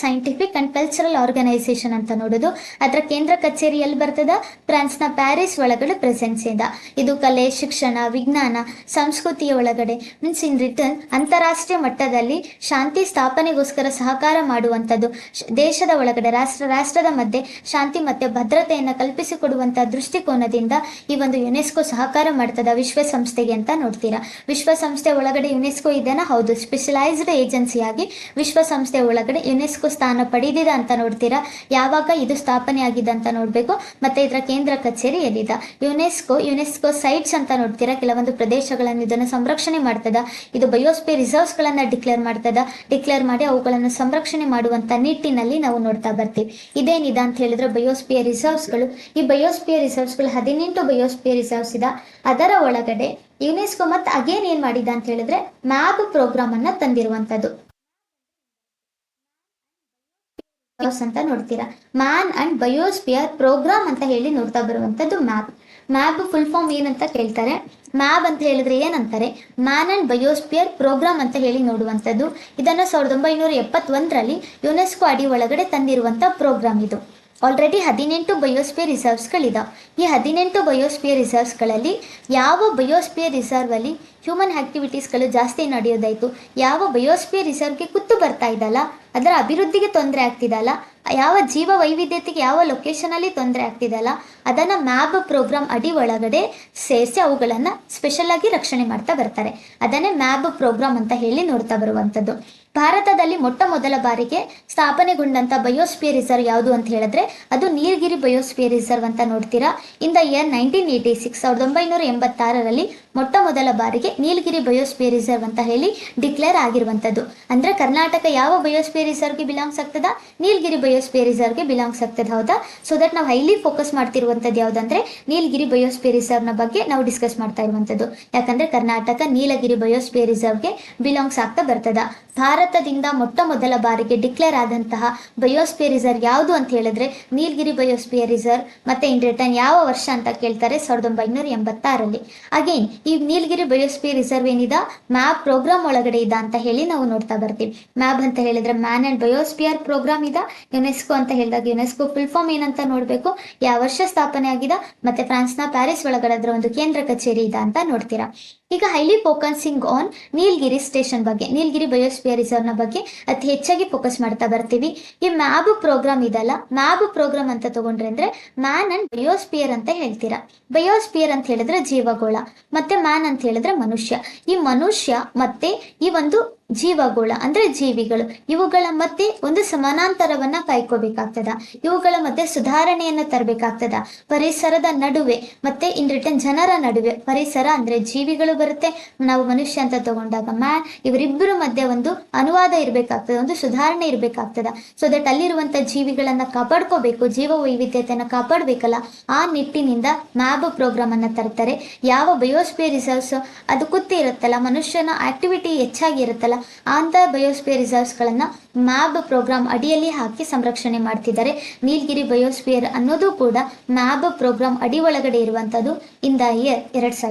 scientific and cultural organisation ಅಂತ ನೋಡೋದು. ಅದರ ಕೇಂದ್ರ ಕಚೇರಿ ಎಲ್ಲಿ ಬರ್ತದ, ಫ್ರಾನ್ಸ್ನ ಪ್ಯಾರಿಸ್ ಒಳಗಡೆ ಪ್ರೆಸೆನ್ಸ್ ಇದೆ. ಇದು ಕಲೆ, ಶಿಕ್ಷಣ, ವಿಜ್ಞಾನ, ಸಂಸ್ಕೃತಿಯ ಒಳಗಡೆ ಮೀನ್ಸ್ ಇನ್ ರಿಟರ್ನ್ ಅಂತಾರಾಷ್ಟ್ರೀಯ ಮಟ್ಟದಲ್ಲಿ ಶಾಂತಿ ಸ್ಥಾಪನೆಗೋಸ್ಕರ ಸಹಕಾರ ಮಾಡುವಂಥದ್ದು. ದೇಶದ ಒಳಗಡೆ ರಾಷ್ಟ್ರದ ಮಧ್ಯೆ ಶಾಂತಿ ಮತ್ತೆ ಭದ್ರತೆಯನ್ನು ಕಲ್ಪಿಸಿಕೊಡುವಂತಹ ದೃಷ್ಟಿಕೋನದಿಂದ ಈ ಒಂದು ಯುನೆಸ್ಕೋ ಸಹಕಾರ ಮಾಡ್ತದ ವಿಶ್ವಸಂಸ್ಥೆಗೆ ಅಂತ ನೋಡ್ತೀರಾ. ವಿಶ್ವಸಂಸ್ಥೆ ಒಳಗಡೆ ಯುನೆಸ್ಕೋ ಇದೆನಾ, ಹೌದು. ಸ್ಪೆಷಲೈಸ್ಡ್ ಏಜೆನ್ಸಿಯಾಗಿ ವಿಶ್ವಸಂಸ್ಥೆ ಒಳಗಡೆ ಯುನೆಸ್ಕೋ ಸ್ಥಾನ ಪಡೆದಿದೆ ಅಂತ ನೋಡ್ತೀರಾ. ಯಾವಾಗ ಇದು ಸ್ಥಾಪನೆ ಆಗಿದೆ ಅಂತ ನೋಡ್ಬೇಕು. ಮತ್ತೆ ಇದರ ಕೇಂದ್ರ ಕಚೇರಿ ಎಲ್ಲಿದೆ. ಯುನೆಸ್ಕೋ ಸೈಟ್ಸ್ ಅಂತ ನೋಡ್ತೀರಾ. ಕೆಲವೊಂದು ಪ್ರದೇಶಗಳನ್ನು ಇದನ್ನು ಸಂರಕ್ಷಣೆ ಮಾಡ್ತದ. ಇದು ಬಯೋಸ್ಪಿಯರ್ ರಿಸರ್ವ್ಸ್ ಗಳನ್ನ ಡಿಕ್ಲೇರ್ ಮಾಡಿ ಅವುಗಳನ್ನು ಸಂರಕ್ಷಣೆ ಮಾಡುವಂತ ನಿಟ್ಟಿನಲ್ಲಿ ನಾವು ನೋಡ್ತಾ ಬರ್ತೀವಿ. ಇದೇನಿದೆ ಅಂತ ಹೇಳಿದ್ರೆ ಬಯೋಸ್ಪಿಯರ್ ರಿಸರ್ವ್ಸ್ ಗಳು. ಈ ಬಯೋಸ್ಪಿಯರ್ ರಿಸರ್ವ್ಸ್ ಗಳು 18 ಬಯೋಸ್ಪಿಯರ್ ರಿಸರ್ವ್ಸ್ ಇದೆ. ಅದರ ಒಳಗಡೆ ಯುನೆಸ್ಕೋ ಮತ್ತೆ ಅಗೇನ್ ಏನ್ ಮಾಡಿದ ಅಂತ ಹೇಳಿದ್ರೆ ಮ್ಯಾಪ್ ಪ್ರೋಗ್ರಾಮ್ ಅನ್ನ ತಂದಿರುವಂತದ್ದು ಅಂತ ನೋಡ್ತೀರಾ. ಮ್ಯಾನ್ ಅಂಡ್ ಬಯೋಸ್ಪಿಯರ್ ಪ್ರೋಗ್ರಾಮ್ ಅಂತ ಹೇಳಿ ನೋಡ್ತಾ ಬರುವಂತದ್ದು ಮ್ಯಾಪ್ ಫುಲ್ ಫಾರ್ಮ್ ಏನಂತ ಕೇಳ್ತಾರೆ. ಮ್ಯಾಬ್ ಅಂತ ಹೇಳಿದ್ರೆ ಏನಂತಾರೆ, ಮ್ಯಾನ್ ಅಂಡ್ ಬಯೋಸ್ಪಿಯರ್ ಪ್ರೋಗ್ರಾಮ್ ಅಂತ ಹೇಳಿ ನೋಡುವಂಥದ್ದು. ಇದನ್ನು 1971ರಲ್ಲಿ ಯುನೆಸ್ಕೋ ಅಡಿ ಒಳಗಡೆ ತಂದಿರುವಂಥ ಪ್ರೋಗ್ರಾಮ್ ಇದು. ಆಲ್ರೆಡಿ 18 ಬಯೋಸ್ಪಿಯರ್ ರಿಸರ್ವ್ಸ್ಗಳಿದಾವೆ. ಈ 18 ಬಯೋಸ್ಪಿಯರ್ ರಿಸರ್ವ್ಸ್ಗಳಲ್ಲಿ ಯಾವ ಬಯೋಸ್ಪಿಯರ್ ರಿಸರ್ವ್ ಅಲ್ಲಿ ಹ್ಯೂಮನ್ ಆಕ್ಟಿವಿಟೀಸ್ಗಳು ಜಾಸ್ತಿ ನಡೆಯೋದಾಯ್ತು, ಯಾವ ಬಯೋಸ್ಪಿಯರ್ ರಿಸರ್ವ್ಗೆ ಕುತ್ತು ಬರ್ತಾ ಇದ್ದಲ್ಲ, ಅದರ ಅಭಿವೃದ್ಧಿಗೆ ತೊಂದರೆ ಆಗ್ತಿದಲ್ಲ, ಯಾವ ಜೀವ ವೈವಿಧ್ಯತೆಗೆ ಯಾವ ಲೊಕೇಶನಲ್ಲಿ ತೊಂದರೆ ಆಗ್ತಿದಲ್ಲ, ಅದನ್ನು ಮ್ಯಾಪ್ ಪ್ರೋಗ್ರಾಮ್ ಅಡಿ ಒಳಗಡೆ ಸೇರಿಸಿ ಅವುಗಳನ್ನು ಸ್ಪೆಷಲ್ ಆಗಿ ರಕ್ಷಣೆ ಮಾಡ್ತಾ ಬರ್ತಾರೆ. ಅದನ್ನೇ ಮ್ಯಾಪ್ ಪ್ರೋಗ್ರಾಮ್ ಅಂತ ಹೇಳಿ ನೋಡ್ತಾ ಬರುವಂಥದ್ದು. ಭಾರತದಲ್ಲಿ ಮೊಟ್ಟ ಮೊದಲ ಬಾರಿಗೆ ಸ್ಥಾಪನೆಗೊಂಡಂಥ ಬಯೋಸ್ಪಿಯರ್ ರಿಸರ್ವ್ ಯಾವುದು ಅಂತ ಹೇಳಿದ್ರೆ ಅದು ನೀಲಗಿರಿ ಬಯೋಸ್ಪಿಯರ್ ರಿಸರ್ವ್ ಅಂತ ನೋಡ್ತೀರಾ. ಇನ್ ದ ಇಯರ್ 1986 1986ರಲ್ಲಿ ಮೊಟ್ಟ ಮೊದಲ ಬಾರಿಗೆ ನೀಲಗಿರಿ ಬಯೋಸ್ಪಿಯರ್ ರಿಸರ್ವ್ ಅಂತ ಹೇಳಿ ಡಿಕ್ಲೇರ್ ಆಗಿರುವಂಥದ್ದು. ಅಂದರೆ ಕರ್ನಾಟಕ ಯಾವ ಬಯೋಸ್ಪಿಯರ್ ಬಯೋಸ್ಪಿಯರ್ ರಿಸರ್ವ್ಗೆ ಬಿಲಾಂಗ್ಸ್ ಆಗ್ತದ, ನೀಲಗಿರಿ ಬಯೋಸ್ಪಿಯರ್ ರಿಸರ್ವ್ಗೆ ಬಿಲಾಂಗ್ಸ್ ಆಗ್ತದೆ. ಹೌದಾ? ಸೊ ದಟ್ ನಾವು ಹೈಲಿ ಫೋಕಸ್ ಮಾಡ್ತಿರುವಂಥದ್ದು ಯಾವುದಂದ್ರೆ ನೀಲಗಿರಿ ಬಯೋಸ್ಪಿಯರ್ ರಿಸರ್ವ್ನ ಬಗ್ಗೆ ನಾವು ಡಿಸ್ಕಸ್ ಮಾಡ್ತಾ ಇರುವಂಥದ್ದು. ಯಾಕಂದ್ರೆ ಕರ್ನಾಟಕ ನೀಲಗಿರಿ ಬಯೋಸ್ಪಿಯರ್ ರಿಸರ್ವ್ಗೆ ಬಿಲಾಂಗ್ಸ್ ಆಗ್ತಾ ಬರ್ತದ. ಭಾರತದಿಂದ ಮೊಟ್ಟ ಮೊದಲ ಬಾರಿಗೆ ಡಿಕ್ಲೇರ್ ಆದಂತಹ ಬಯೋಸ್ಪಿಯರ್ ರಿಸರ್ವ್ ಯಾವುದು ಅಂತ ಹೇಳಿದ್ರೆ ನೀಲಗಿರಿ ಬಯೋಸ್ಪಿಯರ್ ರಿಸರ್ವ್. ಮತ್ತೆ ಇನ್ ರಿಟರ್ನ್ ಯಾವ ವರ್ಷ ಅಂತ ಕೇಳ್ತಾರೆ, 1986ರಲ್ಲಿ. ಅಗೇನ್ ಈ ನೀಲಗಿರಿ ಬಯೋಸ್ಪಿಯರ್ ರಿಸರ್ವ್ ಏನಿದೆ ಮ್ಯಾಪ್ ಪ್ರೋಗ್ರಾಮ್ ಒಳಗಡೆ ಇದೆ ಅಂತ ಹೇಳಿ ನಾವು ನೋಡ್ತಾ ಬರ್ತೀವಿ. ಮ್ಯಾಪ್ ಅಂತ ಹೇಳಿದ್ರೆ ಮ್ಯಾನ್ ಅಂಡ್ ಬಯೋಸ್ಪಿಯರ್ ಪ್ರೋಗ್ರಾಮ್ ಇದೆ. ಯುನೆಸ್ಕೋ ಅಂತ ಹೇಳಿದಾಗ ಯುನೆಸ್ಕೋ ಫುಲ್ ಫಾರ್ಮ್ ಏನಂತ ನೋಡ್ಬೇಕು, ಯಾವ ವರ್ಷ ಸ್ಥಾಪನೆ ಆಗಿದೆ, ಮತ್ತೆ ಫ್ರಾನ್ಸ್ನ ಪ್ಯಾರಿಸ್ ಒಳಗಡೆ ಅದರ ಒಂದು ಕೇಂದ್ರ ಕಚೇರಿ ಇದೆ ಅಂತ ನೋಡ್ತೀರಾ. ಈಗ highly focusing on Nilgiri station ಬಗ್ಗೆ, ನೀಲಗಿರಿ ಬಯೋಸ್ಪಿಯರ್ ರಿಸರ್ವ್ನ ಬಗ್ಗೆ ಅತಿ ಹೆಚ್ಚಾಗಿ ಫೋಕಸ್ ಮಾಡ್ತಾ ಬರ್ತೀವಿ. ಈ ಮ್ಯಾಬ್ ಪ್ರೋಗ್ರಾಮ್ ಇದಲ್ಲ, ಮ್ಯಾಬ್ ಪ್ರೋಗ್ರಾಮ್ ಅಂತ ತಗೊಂಡ್ರೆ ಅಂದ್ರೆ ಮ್ಯಾನ್ ಅಂಡ್ ಬಯೋಸ್ಪಿಯರ್ ಅಂತ ಹೇಳ್ತೀರಾ. ಬಯೋಸ್ಪಿಯರ್ ಅಂತ ಹೇಳಿದ್ರೆ ಜೀವಗೋಳ, ಮತ್ತೆ ಮ್ಯಾನ್ ಅಂತ ಹೇಳಿದ್ರೆ ಮನುಷ್ಯ. ಈ ಮನುಷ್ಯ ಮತ್ತೆ ಈ ಒಂದು ಜೀವಗೋಳ ಅಂದ್ರೆ ಜೀವಿಗಳು, ಇವುಗಳ ಮಧ್ಯೆ ಒಂದು ಸಮಾನಾಂತರವನ್ನ ಕಾಯ್ಕೋಬೇಕಾಗ್ತದ, ಇವುಗಳ ಮಧ್ಯೆ ಸುಧಾರಣೆಯನ್ನ ತರಬೇಕಾಗ್ತದ. ಪರಿಸರದ ನಡುವೆ ಮತ್ತೆ ಇನ್ ರಿಟರ್ನ್ ಜನರ ನಡುವೆ, ಪರಿಸರ ಅಂದ್ರೆ ಜೀವಿಗಳು ಬರುತ್ತೆ, ನಾವು ಮನುಷ್ಯ ಅಂತ ತಗೊಂಡಾಗ ಮ್ಯಾನ್, ಇವರಿಬ್ಬರ ಮಧ್ಯೆ ಒಂದು ಅನುವಾದ ಇರಬೇಕಾಗ್ತದೆ, ಒಂದು ಸುಧಾರಣೆ ಇರಬೇಕಾಗ್ತದ. ಸೊ ದಟ್ ಅಲ್ಲಿರುವಂತ ಜೀವಿಗಳನ್ನ ಕಾಪಾಡ್ಕೋಬೇಕು, ಜೀವ ವೈವಿಧ್ಯತೆಯನ್ನ ಕಾಪಾಡಬೇಕಲ್ಲ, ಆ ನಿಟ್ಟಿನಿಂದ ಮ್ಯಾಬ್ ಪ್ರೋಗ್ರಾಮ್ ಅನ್ನ ತರ್ತಾರೆ. ಯಾವ ಬಯೋಸ್ಪಿಯರ್ ರಿಸರ್ವ್ಸ್ ಅದು ಕುತ್ತಿ ಇರುತ್ತಲ್ಲ, ಮನುಷ್ಯನ ಆಕ್ಟಿವಿಟಿ ಹೆಚ್ಚಾಗಿ ಇರುತ್ತಲ್ಲ, ಅಂತ ಬಯೋಸ್ಪಿಯರ್ ರಿಸರ್ವ್ಸ್ಗಳನ್ನು ಮ್ಯಾಬ್ ಪ್ರೋಗ್ರಾಮ್ ಅಡಿಯಲ್ಲಿ ಹಾಕಿ ಸಂರಕ್ಷಣೆ ಮಾಡ್ತಿದ್ದಾರೆ. ನೀಲಗಿರಿ ಬಯೋಸ್ಪಿಯರ್ ಅನ್ನೋದು ಕೂಡ ಮ್ಯಾಬ್ ಪ್ರೋಗ್ರಾಮ್ ಅಡಿ ಒಳಗಡೆ ಇರುವಂಥದ್ದು. ಇನ್ ದ ಇಯರ್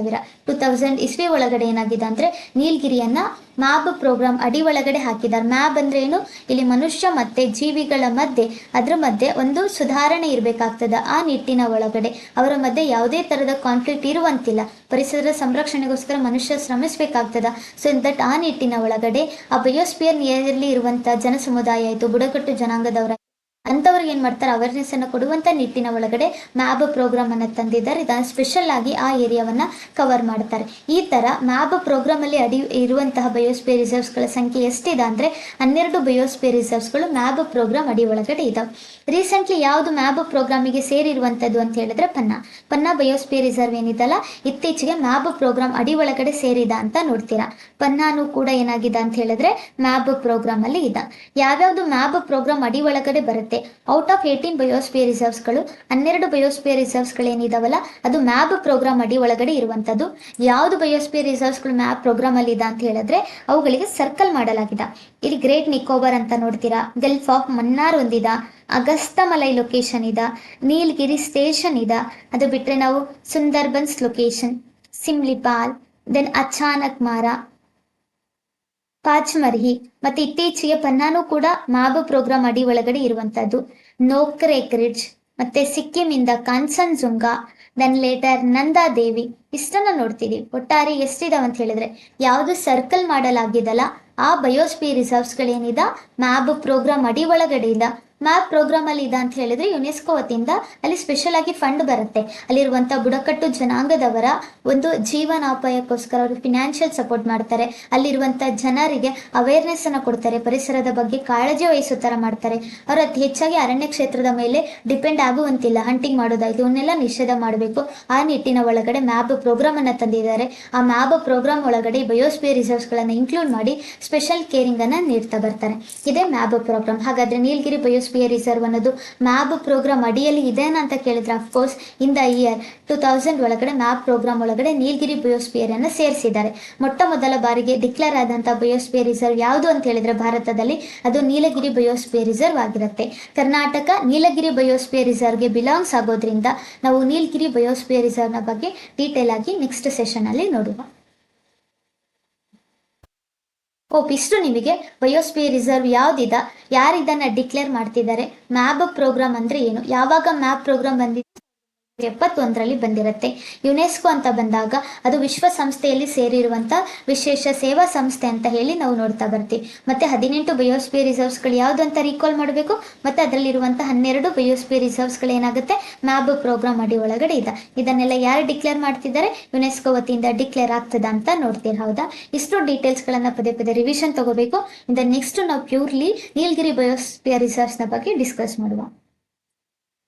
2000 ಇಸ್ವಿ ಒಳಗಡೆ ಏನಾಗಿದೆ ಅಂದ್ರೆ ನೀಲಗಿರಿಯನ್ನ ಮ್ಯಾಬ್ ಪ್ರೋಗ್ರಾಮ್ ಅಡಿ ಒಳಗಡೆ ಹಾಕಿದ್ದಾರೆ. ಮ್ಯಾಬ್ ಅಂದ್ರೆ ಏನು, ಇಲ್ಲಿ ಮನುಷ್ಯ ಮತ್ತೆ ಜೀವಿಗಳ ಮಧ್ಯೆ ಅದ್ರ ಮಧ್ಯೆ ಒಂದು ಸುಧಾರಣೆ ಇರಬೇಕಾಗ್ತದ. ಆ ನಿಟ್ಟಿನ ಒಳಗಡೆ ಅವರ ಮಧ್ಯೆ ಯಾವುದೇ ತರದ ಕಾನ್ಫ್ಲಿಕ್ಟ್ ಇರುವಂತಿಲ್ಲ, ಪರಿಸರದ ಸಂರಕ್ಷಣೆಗೋಸ್ಕರ ಮನುಷ್ಯ ಶ್ರಮಿಸಬೇಕಾಗ್ತದ. ಸೊ ದಟ್ ಆ ನಿಟ್ಟಿನ ಒಳಗಡೆ ಆ ಬಯೋಸ್ಪಿಯರ್ ನಿಯರ್ಲಿ ಇರುವಂತ ಜನ ಸಮುದಾಯ ಆಯಿತು, ಬುಡಕಟ್ಟು ಜನಾಂಗದವರ ಅಂಥವ್ರಿಗೆ ಏನು ಮಾಡ್ತಾರೆ, ಅವೇರ್ನೆಸ್ ಅನ್ನು ಕೊಡುವಂಥ ನಿಟ್ಟಿನ ಒಳಗಡೆ ಮ್ಯಾಬ್ ಪ್ರೋಗ್ರಾಮ್ ಅನ್ನು ತಂದಿದ್ದಾರೆ. ಇದನ್ನು ಸ್ಪೆಷಲ್ ಆಗಿ ಆ ಏರಿಯಾವನ್ನ ಕವರ್ ಮಾಡ್ತಾರೆ. ಈ ತರ ಮ್ಯಾಬ್ ಪ್ರೋಗ್ರಾಮ್ ಅಲ್ಲಿ ಅಡಿ ಇರುವಂತಹ ಬಯೋಸ್ಪಿಯರ್ ರಿಸರ್ವ್ಸ್ಗಳ ಸಂಖ್ಯೆ ಎಷ್ಟಿದೆ ಅಂದ್ರೆ 12 ಬಯೋಸ್ಪಿಯರ್ ರಿಸರ್ವ್ಸ್ಗಳು ಮ್ಯಾಬ್ ಪ್ರೋಗ್ರಾಮ್ ಅಡಿ ಒಳಗಡೆ ಇದಾವೆ. ರೀಸೆಂಟ್ಲಿ ಯಾವುದು ಮ್ಯಾಬ್ ಪ್ರೋಗ್ರಾಮಿಗೆ ಸೇರಿರುವಂಥದ್ದು ಅಂತ ಹೇಳಿದ್ರೆ ಪನ್ನಾ ಬಯೋಸ್ಪಿಯರ್ ರಿಸರ್ವ್ ಏನಿದಲ್ಲ, ಇತ್ತೀಚೆಗೆ ಮ್ಯಾಬ್ ಪ್ರೋಗ್ರಾಮ್ ಅಡಿ ಒಳಗಡೆ ಸೇರಿದ ಅಂತ ನೋಡ್ತೀರಾ. ಪನ್ನಾನು ಕೂಡ ಏನಾಗಿದೆ ಅಂತ ಹೇಳಿದ್ರೆ ಮ್ಯಾಬ್ ಪ್ರೋಗ್ರಾಮ್ ಅಲ್ಲಿ ಇದೆ. ಯಾವ್ಯಾವ್ದು ಮ್ಯಾಬ್ ಪ್ರೋಗ್ರಾಮ್ ಅಡಿ ಒಳಗಡೆ ಬರುತ್ತೆ, ಔಟ್ ಆಫ್ 18 ಬಯೋಸ್ಪಿಯರ್ ರಿಸರ್ವ್ಸ್ಗಳು 12 ಬಯೋಸ್ಪಿಯರ್ ರಿಸರ್ವ್ಸ್ಗಳು ಏನಿದಾವಲ್ಲ ಅದು ಮ್ಯಾಬ್ ಪ್ರೋಗ್ರಾಮ್ ಅಡಿ ಒಳಗಡೆ ಇರುವಂತದ್ದು. ಯಾವುದು ಬಯೋಸ್ಪಿಯರ್ ರಿಸರ್ವ್ಸ್ಗಳು ಮ್ಯಾಬ್ ಪ್ರೋಗ್ರಾಮ್ ಅಲ್ಲಿ ಇದೆ ಅಂತ ಹೇಳಿದ್ರೆ ಅವುಗಳಿಗೆ ಸರ್ಕಲ್ ಮಾಡಲಾಗಿದೆ. ಇಲ್ಲಿ ಗ್ರೇಟ್ ನಿಕೋಬಾರ್ ಅಂತ ನೋಡ್ತೀರಾ, ಗಲ್ಫ್ ಆಫ್ ಮನ್ನಾರ್ ಒಂದಿದ, ಅಗಸ್ತಮಲೈ ಲೊಕೇಶನ್ ಇದೆ, ನೀಲಗಿರಿ ಸ್ಟೇಷನ್ ಇದೆ. ಅದು ಬಿಟ್ರೆ ನಾವು ಸುಂದರ್ಬನ್ಸ್ ಲೊಕೇಶನ್, ಸಿಮ್ಲಿಪಾಲ್, ದೆನ್ ಅಚಾನಕ್ ಮಾರಾ, ಪಾಚ್ಮರ್ಹಿ, ಮತ್ತೆ ಇತ್ತೀಚೆಗೆ ಪನ್ನಾನು ಕೂಡ ಮ್ಯಾಬ್ ಪ್ರೋಗ್ರಾಮ್ ಅಡಿ ಒಳಗಡೆ ಇರುವಂತದ್ದು. ನೋಕ್ರೇಕ್ ರಿಡ್ಜ್, ಮತ್ತೆ ಸಿಕ್ಕಿಂ ಇಂದ ಕಾಂಚನಜುಂಗಾ, ದೆನ್ ಲೇಟರ್ ನಂದಾ ದೇವಿ, ಇಷ್ಟನ್ನ ನೋಡ್ತೀವಿ. ಒಟ್ಟಾರೆ ಎಷ್ಟಿದಾವ ಅಂತ ಹೇಳಿದ್ರೆ ಯಾವುದು ಸರ್ಕಲ್ ಮಾಡಲಾಗಿದಲ್ಲ ಆ ಬಯೋಸ್ಪಿಯರ್ ರಿಸರ್ವ್ಸ್ಗಳೇನಿದೆ ಮ್ಯಾಬ್ ಪ್ರೋಗ್ರಾಮ್ ಅಡಿ ಒಳಗಡೆ ಇಲ್ಲ. ಮ್ಯಾಪ್ ಪ್ರೋಗ್ರಾಮ್ ಅಲ್ಲಿ ಇದೆ ಅಂತ ಹೇಳಿದ್ರೆ ಯುನೆಸ್ಕೋ ವತಿಯಿಂದ ಅಲ್ಲಿ ಸ್ಪೆಷಲ್ ಆಗಿ ಫಂಡ್ ಬರುತ್ತೆ. ಅಲ್ಲಿರುವಂತಹ ಬುಡಕಟ್ಟು ಜನಾಂಗದವರ ಒಂದು ಜೀವನೋಪಾಯಕ್ಕೋಸ್ಕರ ಅವರು ಫಿನಾನ್ಷಿಯಲ್ ಸಪೋರ್ಟ್ ಮಾಡ್ತಾರೆ. ಅಲ್ಲಿರುವಂತಹ ಜನರಿಗೆ ಅವೇರ್ನೆಸ್ ಅನ್ನ ಕೊಡ್ತಾರೆ, ಪರಿಸರದ ಬಗ್ಗೆ ಕಾಳಜಿ ವಹಿಸೋ ತರ ಮಾಡ್ತಾರೆ. ಅವರು ಅತಿ ಹೆಚ್ಚಾಗಿ ಅರಣ್ಯ ಕ್ಷೇತ್ರದ ಮೇಲೆ ಡಿಪೆಂಡ್ ಆಗುವಂತಿಲ್ಲ, ಹಂಟಿಂಗ್ ಮಾಡೋದಾಯ್ತು ಇವನ್ನೆಲ್ಲ ನಿಷೇಧ ಮಾಡಬೇಕು. ಆ ನಿಟ್ಟಿನ ಒಳಗಡೆ ಮ್ಯಾಪ್ ಪ್ರೋಗ್ರಾಮ್ ಅನ್ನ ತಂದಿದ್ದಾರೆ. ಆ ಮ್ಯಾಪ್ ಪ್ರೋಗ್ರಾಮ್ ಒಳಗಡೆ ಬಯೋಸ್ಪಿಯರ್ ರಿಸರ್ವ್ಸ್ ಗಳನ್ನ ಇನ್ಕ್ಲೂಡ್ ಮಾಡಿ ಸ್ಪೆಷಲ್ ಕೇರಿಂಗ್ ಅನ್ನ ನೀಡ್ತಾ ಬರ್ತಾರೆ. ಇದೇ ಮ್ಯಾಪ್ ಪ್ರೋಗ್ರಾಮ್. ಹಾಗಾದ್ರೆ ನೀಲಗಿರಿ ಬಯೋಸ್ಪಿಯರ್ ರಿಸರ್ವ್ ಅನ್ನೋದು ಮ್ಯಾಪ್ ಪ್ರೋಗ್ರಾಮ್ ಅಡಿಯಲ್ಲಿ ಇದೇನಾ ಅಂತ ಕೇಳಿದ್ರೆ ಅಫ್ಕೋರ್ಸ್ ಇನ್ ದ ಇಯರ್ 2000 ಒಳಗಡೆ ಮ್ಯಾಪ್ ಪ್ರೋಗ್ರಾಮ್ ಒಳಗಡೆ ನೀಲಗಿರಿ ಬಯೋಸ್ಪಿಯರ್ ಅನ್ನು ಸೇರಿಸಿದ್ದಾರೆ. ಮೊಟ್ಟ ಮೊದಲ ಬಾರಿಗೆ ಡಿಕ್ಲೇರ್ ಆದಂತಹ ಬಯೋಸ್ಪಿಯರ್ ರಿಸರ್ವ್ ಯಾವುದು ಅಂತ ಹೇಳಿದ್ರೆ ಭಾರತದಲ್ಲಿ ಅದು ನೀಲಗಿರಿ ಬಯೋಸ್ಪಿಯರ್ ರಿಸರ್ವ್ ಆಗಿರುತ್ತೆ. ಕರ್ನಾಟಕ ನೀಲಗಿರಿ ಬಯೋಸ್ಪಿಯರ್ ರಿಸರ್ವ್ಗೆ ಬಿಲಾಂಗ್ಸ್ ಆಗೋದ್ರಿಂದ ನಾವು ನೀಲಗಿರಿ ಬಯೋಸ್ಪಿಯರ್ ರಿಸರ್ವ್ನ ಬಗ್ಗೆ ಡೀಟೇಲ್ ಆಗಿ ನೆಕ್ಸ್ಟ್ ಸೆಷನ್ ಅಲ್ಲಿ ನೋಡುವ. ಇಷ್ಟು ನಿಮಗೆ ಬಯೋಸ್ಪಿಯರ್ ರಿಸರ್ವ್ ಯಾವ್ದಿದೆ, ಯಾರಿದನ್ನ ಡಿಕ್ಲೇರ್ ಮಾಡ್ತಿದ್ದಾರೆ, ಮ್ಯಾಪ್ ಪ್ರೋಗ್ರಾಮ್ ಅಂದ್ರೆ ಏನು, ಯಾವಾಗ ಮ್ಯಾಪ್ ಪ್ರೋಗ್ರಾಮ್ ಬಂದಿದೆ 71ರಲ್ಲಿ ಬಂದಿರುತ್ತೆ. ಯುನೆಸ್ಕೋ ಅಂತ ಬಂದಾಗ ಅದು ವಿಶ್ವಸಂಸ್ಥೆಯಲ್ಲಿ ಸೇರಿರುವಂತ ವಿಶೇಷ ಸೇವಾ ಸಂಸ್ಥೆ ಅಂತ ಹೇಳಿ ನಾವು ನೋಡ್ತಾ ಬರ್ತೀವಿ. ಮತ್ತೆ 18 ಬಯೋಸ್ಪಿಯರ್ ರಿಸರ್ವ್ಸ್ಗಳು ಯಾವ್ದು ಅಂತ ರೀಕಾಲ್ ಮಾಡಬೇಕು. ಮತ್ತೆ ಅದರಲ್ಲಿರುವಂತಹ 12 ಬಯೋಸ್ಪಿಯರ್ ರಿಸರ್ವ್ಸ್ಗಳು ಏನಾಗುತ್ತೆ ಮ್ಯಾಪ್ ಪ್ರೋಗ್ರಾಮ್ ಅಡಿ ಒಳಗಡೆ ಇದೆ. ಇದನ್ನೆಲ್ಲ ಯಾರು ಡಿಕ್ಲೇರ್ ಮಾಡ್ತಿದ್ದಾರೆ, ಯುನೆಸ್ಕೋ ವತಿಯಿಂದ ಡಿಕ್ಲೇರ್ ಆಗ್ತದ ಅಂತ ನೋಡ್ತೀರಿ. ಹೌದಾ, ಇಷ್ಟು ಡೀಟೇಲ್ಸ್ ಗಳನ್ನ ಪದೇ ಪದೇ ರಿವಿಷನ್ ತಗೋಬೇಕು. ನೆಕ್ಸ್ಟ್ ನಾವು ಪ್ಯೂರ್ಲಿ ನೀಲಗಿರಿ ಬಯೋಸ್ಪಿಯರ್ ರಿಸರ್ವ್ಸ್ ನ ಬಗ್ಗೆ ಡಿಸ್ಕಸ್ ಮಾಡುವ.